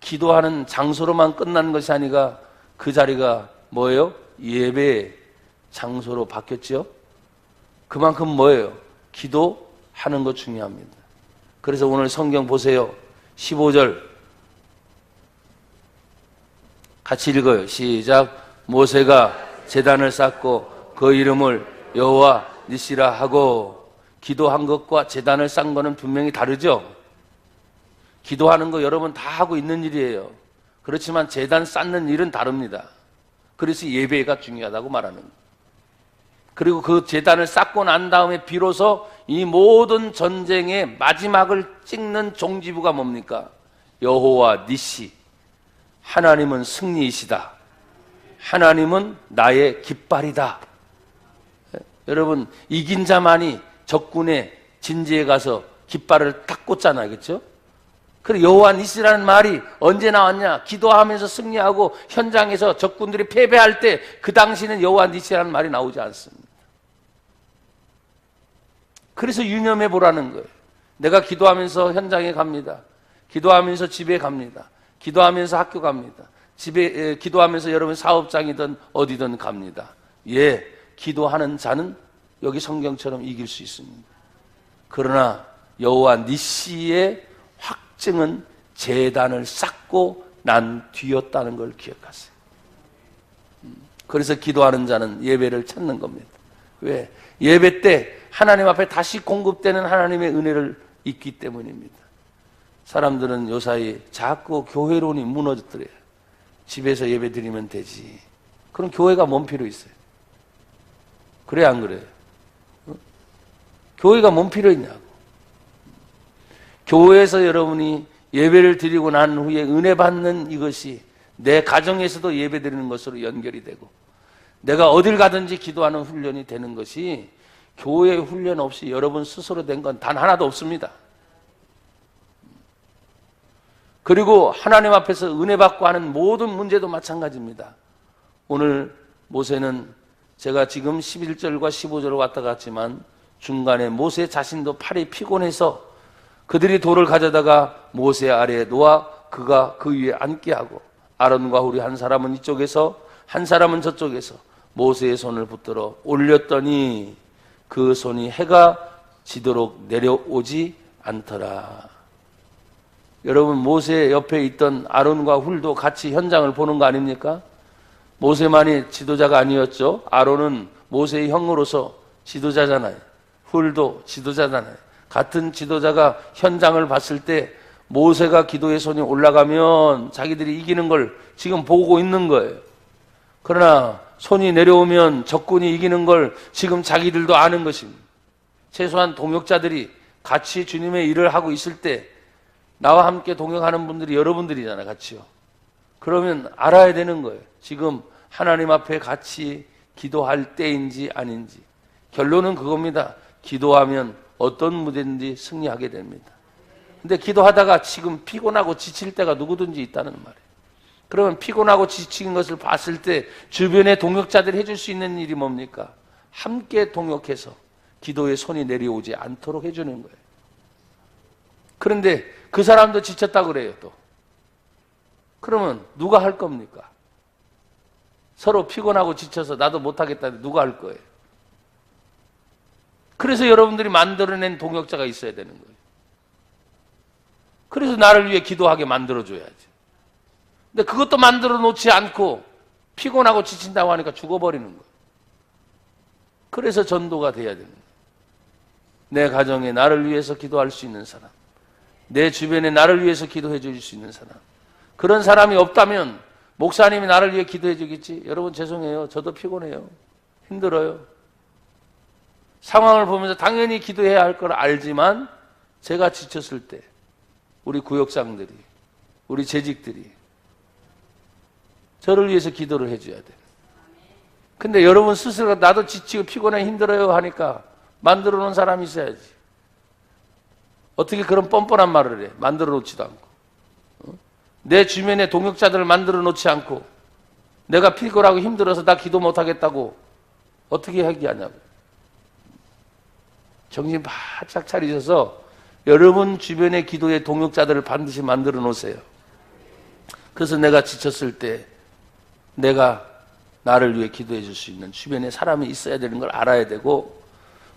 기도하는 장소로만 끝난 것이 아니라 그 자리가 뭐예요? 예배 장소로 바뀌었죠? 그만큼 뭐예요? 기도하는 것 중요합니다. 그래서 오늘 성경 보세요. 15절 같이 읽어요. 시작. 모세가 제단을 쌓고 그 이름을 여호와 니시라 하고. 기도한 것과 제단을 쌓은 거는 분명히 다르죠? 기도하는 거 여러분 다 하고 있는 일이에요. 그렇지만 제단 쌓는 일은 다릅니다. 그래서 예배가 중요하다고 말하는 거예요. 그리고 그 제단을 쌓고 난 다음에 비로소 이 모든 전쟁의 마지막을 찍는 종지부가 뭡니까? 여호와 니시. 하나님은 승리이시다. 하나님은 나의 깃발이다. 여러분 이긴 자만이 적군의 진지에 가서 깃발을 딱 꽂잖아요. 그렇죠? 그리고 여호와 니시라는 말이 언제 나왔냐? 기도하면서 승리하고 현장에서 적군들이 패배할 때 그 당시는 여호와 니시라는 말이 나오지 않습니다. 그래서 유념해 보라는 거예요. 내가 기도하면서 현장에 갑니다. 기도하면서 집에 갑니다. 기도하면서 학교 갑니다. 기도하면서 여러분 사업장이든 어디든 갑니다. 예, 기도하는 자는 여기 성경처럼 이길 수 있습니다. 그러나 여호와 니시의 확증은 제단을 쌓고 난 뒤였다는 걸 기억하세요. 그래서 기도하는 자는 예배를 찾는 겁니다. 왜? 예배 때 하나님 앞에 다시 공급되는 하나님의 은혜를 잊기 때문입니다. 사람들은 요사이 자꾸 교회론이 무너졌더래요. 집에서 예배 드리면 되지. 그럼 교회가 뭔 필요 있어요? 그래 안 그래요? 교회가 뭔 필요 있냐고. 교회에서 여러분이 예배를 드리고 난 후에 은혜 받는 이것이 내 가정에서도 예배 드리는 것으로 연결이 되고, 내가 어딜 가든지 기도하는 훈련이 되는 것이 교회 훈련 없이 여러분 스스로 된 건 단 하나도 없습니다. 그리고 하나님 앞에서 은혜 받고 하는 모든 문제도 마찬가지입니다. 오늘 모세는 제가 지금 11절과 15절을 왔다 갔지만 중간에 모세 자신도 팔이 피곤해서 그들이 돌을 가져다가 모세 아래에 놓아 그가 그 위에 앉게 하고, 아론과 훌이 한 사람은 이쪽에서 한 사람은 저쪽에서 모세의 손을 붙들어 올렸더니 그 손이 해가 지도록 내려오지 않더라. 여러분, 모세 옆에 있던 아론과 훌도 같이 현장을 보는 거 아닙니까? 모세만이 지도자가 아니었죠. 아론은 모세의 형으로서 지도자잖아요. 훌도 지도자잖아요. 같은 지도자가 현장을 봤을 때 모세가 기도의 손이 올라가면 자기들이 이기는 걸 지금 보고 있는 거예요. 그러나 손이 내려오면 적군이 이기는 걸 지금 자기들도 아는 것입니다. 최소한 동역자들이 같이 주님의 일을 하고 있을 때 나와 함께 동역하는 분들이 여러분들이잖아요. 같이요. 그러면 알아야 되는 거예요. 지금 하나님 앞에 같이 기도할 때인지 아닌지. 결론은 그겁니다. 기도하면 어떤 무대인지 승리하게 됩니다. 근데 기도하다가 지금 피곤하고 지칠 때가 누구든지 있다는 말이에요. 그러면 피곤하고 지친 것을 봤을 때 주변의 동역자들이 해줄 수 있는 일이 뭡니까? 함께 동역해서 기도의 손이 내려오지 않도록 해주는 거예요. 그런데 그 사람도 지쳤다고 그래요, 또. 그러면 누가 할 겁니까? 서로 피곤하고 지쳐서 나도 못하겠다는데 누가 할 거예요? 그래서 여러분들이 만들어낸 동역자가 있어야 되는 거예요. 그래서 나를 위해 기도하게 만들어줘야지. 근데 그것도 만들어 놓지 않고 피곤하고 지친다고 하니까 죽어버리는 거예요. 그래서 전도가 돼야 되는 거예요. 내 가정에 나를 위해서 기도할 수 있는 사람, 내 주변에 나를 위해서 기도해 줄 수 있는 사람, 그런 사람이 없다면 목사님이 나를 위해 기도해 주겠지. 여러분 죄송해요. 저도 피곤해요. 힘들어요. 상황을 보면서 당연히 기도해야 할 걸 알지만 제가 지쳤을 때 우리 구역장들이, 우리 재직들이 저를 위해서 기도를 해줘야 돼요. 근데 여러분 스스로가 나도 지치고 피곤해 힘들어요 하니까 만들어 놓은 사람이 있어야지. 어떻게 그런 뻔뻔한 말을 해. 만들어 놓지도 않고. 내 주변에 동역자들을 만들어 놓지 않고 내가 피곤하고 힘들어서 나 기도 못하겠다고 어떻게 얘기하냐고. 정신 바짝 차리셔서 여러분 주변의 기도의 동역자들을 반드시 만들어 놓으세요. 그래서 내가 지쳤을 때 내가 나를 위해 기도해 줄 수 있는 주변에 사람이 있어야 되는 걸 알아야 되고,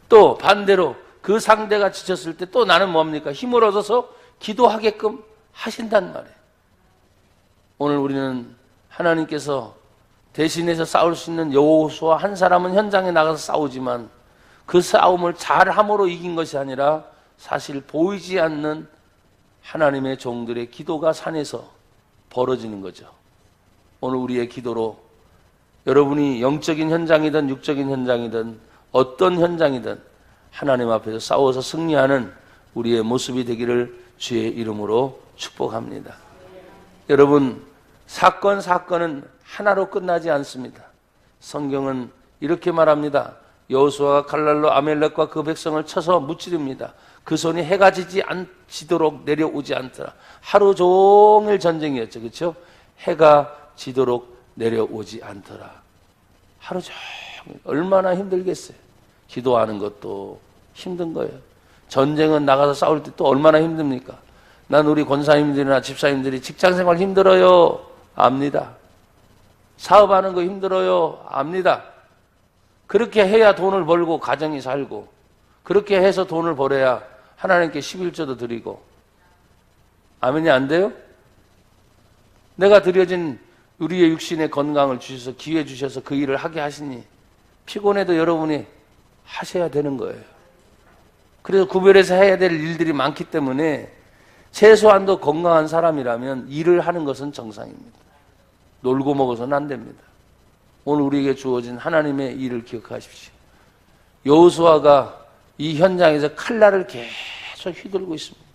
또 반대로 그 상대가 지쳤을 때 또 나는 뭡니까? 힘을 얻어서 기도하게끔 하신단 말이에요. 오늘 우리는 하나님께서 대신해서 싸울 수 있는 여호수아 한 사람은 현장에 나가서 싸우지만 그 싸움을 잘함으로 이긴 것이 아니라 사실 보이지 않는 하나님의 종들의 기도가 산에서 벌어지는 거죠. 오늘 우리의 기도로 여러분이 영적인 현장이든 육적인 현장이든 어떤 현장이든 하나님 앞에서 싸워서 승리하는 우리의 모습이 되기를 주의 이름으로 축복합니다. 여러분, 사건은 하나로 끝나지 않습니다. 성경은 이렇게 말합니다. 여호수아가 칼날로 아멜렉과 그 백성을 쳐서 무찌릅니다. 그 손이 해가 지도록 내려오지 않더라. 하루 종일 전쟁이었죠. 그렇죠? 해가 지도록 내려오지 않더라. 하루 종일 얼마나 힘들겠어요. 기도하는 것도 힘든 거예요. 전쟁은 나가서 싸울 때 또 얼마나 힘듭니까? 난 우리 권사님들이나 집사님들이 직장생활 힘들어요. 압니다. 사업하는 거 힘들어요. 압니다. 그렇게 해야 돈을 벌고 가정이 살고, 그렇게 해서 돈을 벌어야 하나님께 11조도 드리고. 아멘이 안 돼요? 내가 드려진 우리의 육신의 건강을 주셔서 기회 주셔서 그 일을 하게 하시니 피곤해도 여러분이 하셔야 되는 거예요. 그래서 구별해서 해야 될 일들이 많기 때문에 최소한도 건강한 사람이라면 일을 하는 것은 정상입니다. 놀고 먹어서는 안 됩니다. 오늘 우리에게 주어진 하나님의 일을 기억하십시오. 여호수아가 이 현장에서 칼날을 계속 휘둘고 있습니다.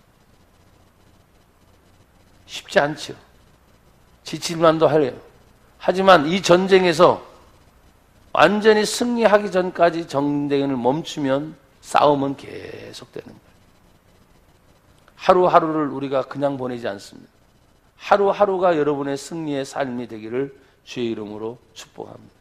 쉽지 않죠. 지칠만도 하래요. 하지만 이 전쟁에서 완전히 승리하기 전까지 전쟁을 멈추면 싸움은 계속되는 거예요. 하루하루를 우리가 그냥 보내지 않습니다. 하루하루가 여러분의 승리의 삶이 되기를 주의 이름으로 축복합니다.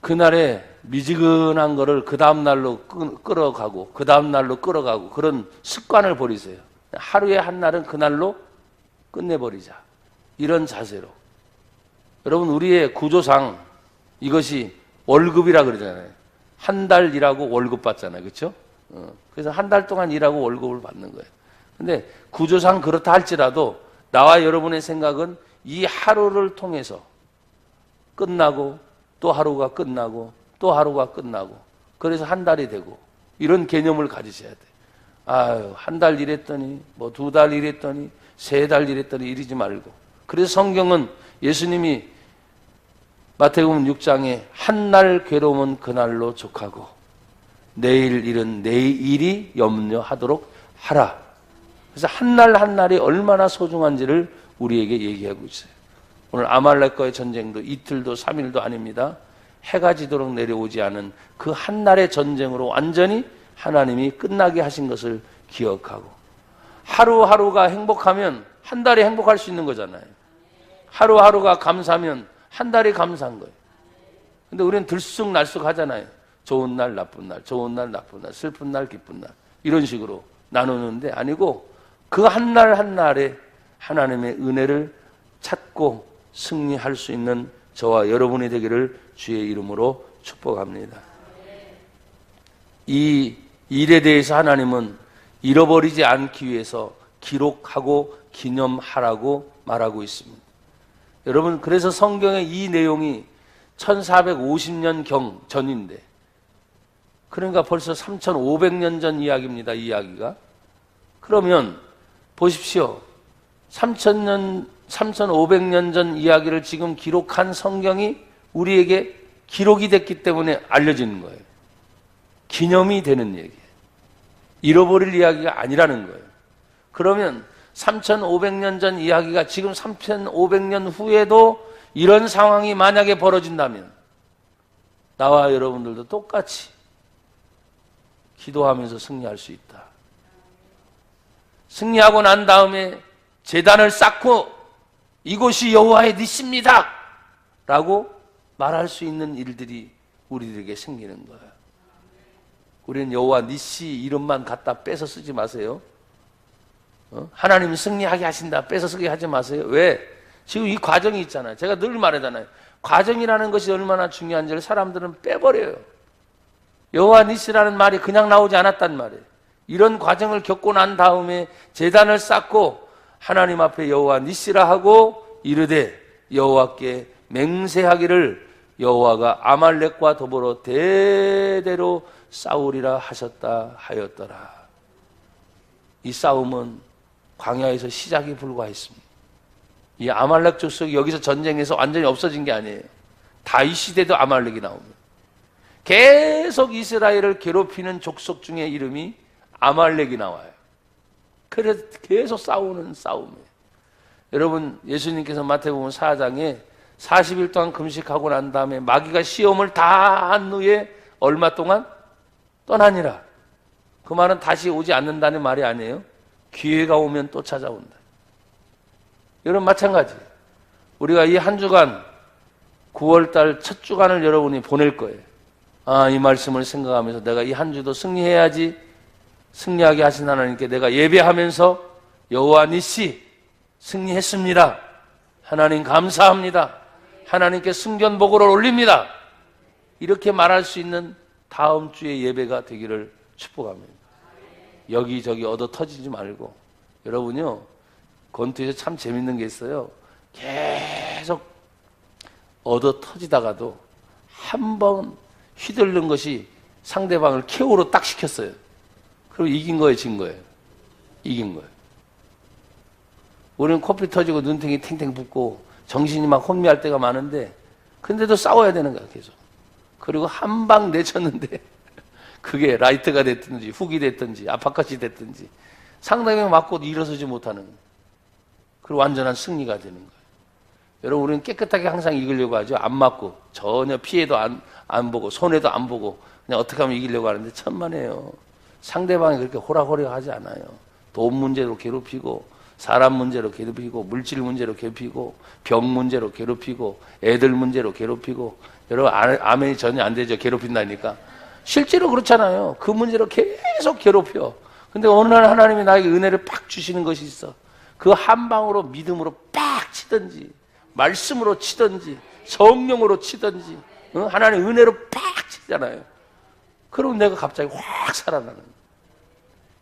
그날에 미지근한 거를 그 다음날로 끌어가고 그 다음날로 끌어가고 그런 습관을 버리세요. 하루에 한 날은 그날로 끝내버리자. 이런 자세로. 여러분, 우리의 구조상 이것이 월급이라 그러잖아요. 한 달 일하고 월급 받잖아요. 그렇죠? 그래서 한 달 동안 일하고 월급을 받는 거예요. 근데 구조상 그렇다 할지라도 나와 여러분의 생각은 이 하루를 통해서 끝나고 또 하루가 끝나고 또 하루가 끝나고 그래서 한 달이 되고 이런 개념을 가지셔야 돼요. 아유, 한 달 일했더니 뭐 2달 일했더니 3달 일했더니 이러지 말고. 그래서 성경은 예수님이 마태복음 6장에 한 날 괴로움은 그날로 족하고 내일 일은 내일이 염려하도록 하라. 그래서 한 날 한 날이 얼마나 소중한지를 우리에게 얘기하고 있어요. 오늘 아말렉과의 전쟁도 이틀도 3일도 아닙니다. 해가 지도록 내려오지 않은 그 한 날의 전쟁으로 완전히 하나님이 끝나게 하신 것을 기억하고 하루하루가 행복하면 한 달이 행복할 수 있는 거잖아요. 하루하루가 감사하면 한 달이 감사한 거예요. 근데 우리는 들쑥날쑥 하잖아요. 좋은 날, 나쁜 날, 좋은 날, 나쁜 날, 슬픈 날, 기쁜 날 이런 식으로 나누는데 아니고 그 한 날 한 날에 하나님의 은혜를 찾고 승리할 수 있는 저와 여러분이 되기를 주의 이름으로 축복합니다. 이 일에 대해서 하나님은 잃어버리지 않기 위해서 기록하고 기념하라고 말하고 있습니다. 여러분, 그래서 성경의 이 내용이 1450년 경 전인데 그러니까 벌써 3500년 전 이야기입니다. 이 이야기가. 그러면 보십시오. 3500년 전 이야기를 지금 기록한 성경이 우리에게 기록이 됐기 때문에 알려지는 거예요. 기념이 되는 얘기예요. 잃어버릴 이야기가 아니라는 거예요. 그러면 3500년 전 이야기가 지금 3500년 후에도 이런 상황이 만약에 벌어진다면 나와 여러분들도 똑같이 기도하면서 승리할 수 있다. 승리하고 난 다음에 제단을 쌓고 이곳이 여호와의 닛입니다 라고 말할 수 있는 일들이 우리들에게 생기는 거예요. 우리는 여호와 닛이 이름만 갖다 뺏어 쓰지 마세요. 하나님이 승리하게 하신다 뺏어 쓰게 하지 마세요. 왜? 지금 이 과정이 있잖아요. 제가 늘 말하잖아요. 과정이라는 것이 얼마나 중요한지를 사람들은 빼버려요. 여호와 닛이라는 말이 그냥 나오지 않았단 말이에요. 이런 과정을 겪고 난 다음에 제단을 쌓고 하나님 앞에 여호와 닛이라 하고 이르되 여호와께 맹세하기를 여호와가 아말렉과 더불어 대대로 싸우리라 하셨다 하였더라. 이 싸움은 광야에서 시작이 불과했습니다. 이 아말렉 족속이 여기서 전쟁에서 완전히 없어진 게 아니에요. 다윗 시대도 아말렉이 나옵니다. 계속 이스라엘을 괴롭히는 족속 중에 이름이 아말렉이 나와요. 그래서 계속 싸우는 싸움이에요. 여러분, 예수님께서 마태복음 4장에 40일 동안 금식하고 난 다음에 마귀가 시험을 다 한 후에 얼마 동안 떠나니라. 그 말은 다시 오지 않는다는 말이 아니에요. 기회가 오면 또 찾아온다. 여러분, 마찬가지. 우리가 이 한 주간 9월달 첫 주간을 여러분이 보낼 거예요. 아, 이 말씀을 생각하면서 내가 이 한 주도 승리해야지. 승리하게 하신 하나님께 내가 예배하면서 여호와 닛이 승리했습니다. 하나님 감사합니다. 하나님께 승전보고를 올립니다. 이렇게 말할 수 있는 다음 주의 예배가 되기를 축복합니다. 여기저기 얻어 터지지 말고. 여러분요, 권투에서 참 재밌는 게 있어요. 계속 얻어 터지다가도 한 번 휘둘른 것이 상대방을 KO로 딱 시켰어요. 그리고 이긴 거예요, 진 거예요? 이긴 거예요. 우리는 코피 터지고 눈탱이 탱탱 붓고 정신이 막 혼미할 때가 많은데, 근데도 싸워야 되는 거야, 계속. 그리고 한 방 내쳤는데 그게 라이트가 됐든지 훅이 됐든지 아파컷이 됐든지 상대방이 맞고 일어서지 못하는 거예요. 그리고 완전한 승리가 되는 거예요. 여러분, 우리는 깨끗하게 항상 이기려고 하죠. 안 맞고 전혀 피해도 안 보고 손해도 안 보고 그냥 어떻게 하면 이기려고 하는데 천만에요. 상대방이 그렇게 호락호락하지 않아요. 돈 문제로 괴롭히고 사람 문제로 괴롭히고 물질 문제로 괴롭히고 병 문제로 괴롭히고 애들 문제로 괴롭히고. 여러분, 아멘이 전혀 안 되죠. 괴롭힌다니까. 실제로 그렇잖아요. 그 문제로 계속 괴롭혀. 근데 어느 날 하나님이 나에게 은혜를 팍 주시는 것이 있어. 그 한 방으로 믿음으로 팍 치든지 말씀으로 치든지 성령으로 치든지 하나님 은혜로 팍 치잖아요. 그럼 내가 갑자기 확 살아나는 거예요.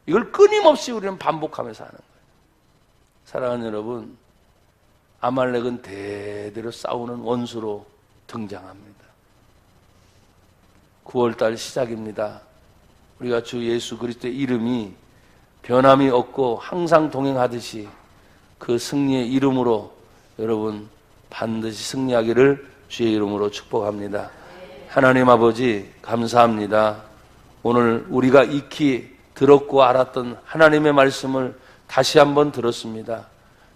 이걸 끊임없이 우리는 반복하면서 하는 거예요. 사랑하는 여러분, 아말렉은 대대로 싸우는 원수로 등장합니다. 9월달 시작입니다. 우리가 주 예수 그리스도의 이름이 변함이 없고 항상 동행하듯이 그 승리의 이름으로 여러분 반드시 승리하기를 주의 이름으로 축복합니다. 하나님 아버지 감사합니다. 오늘 우리가 익히 들었고 알았던 하나님의 말씀을 다시 한번 들었습니다.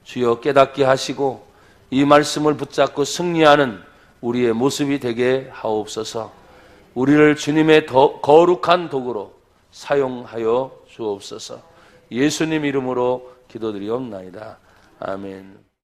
주여 깨닫게 하시고 이 말씀을 붙잡고 승리하는 우리의 모습이 되게 하옵소서. 우리를 주님의 거룩한 도구로 사용하여 주옵소서. 예수님 이름으로 기도드리옵나이다. 아멘.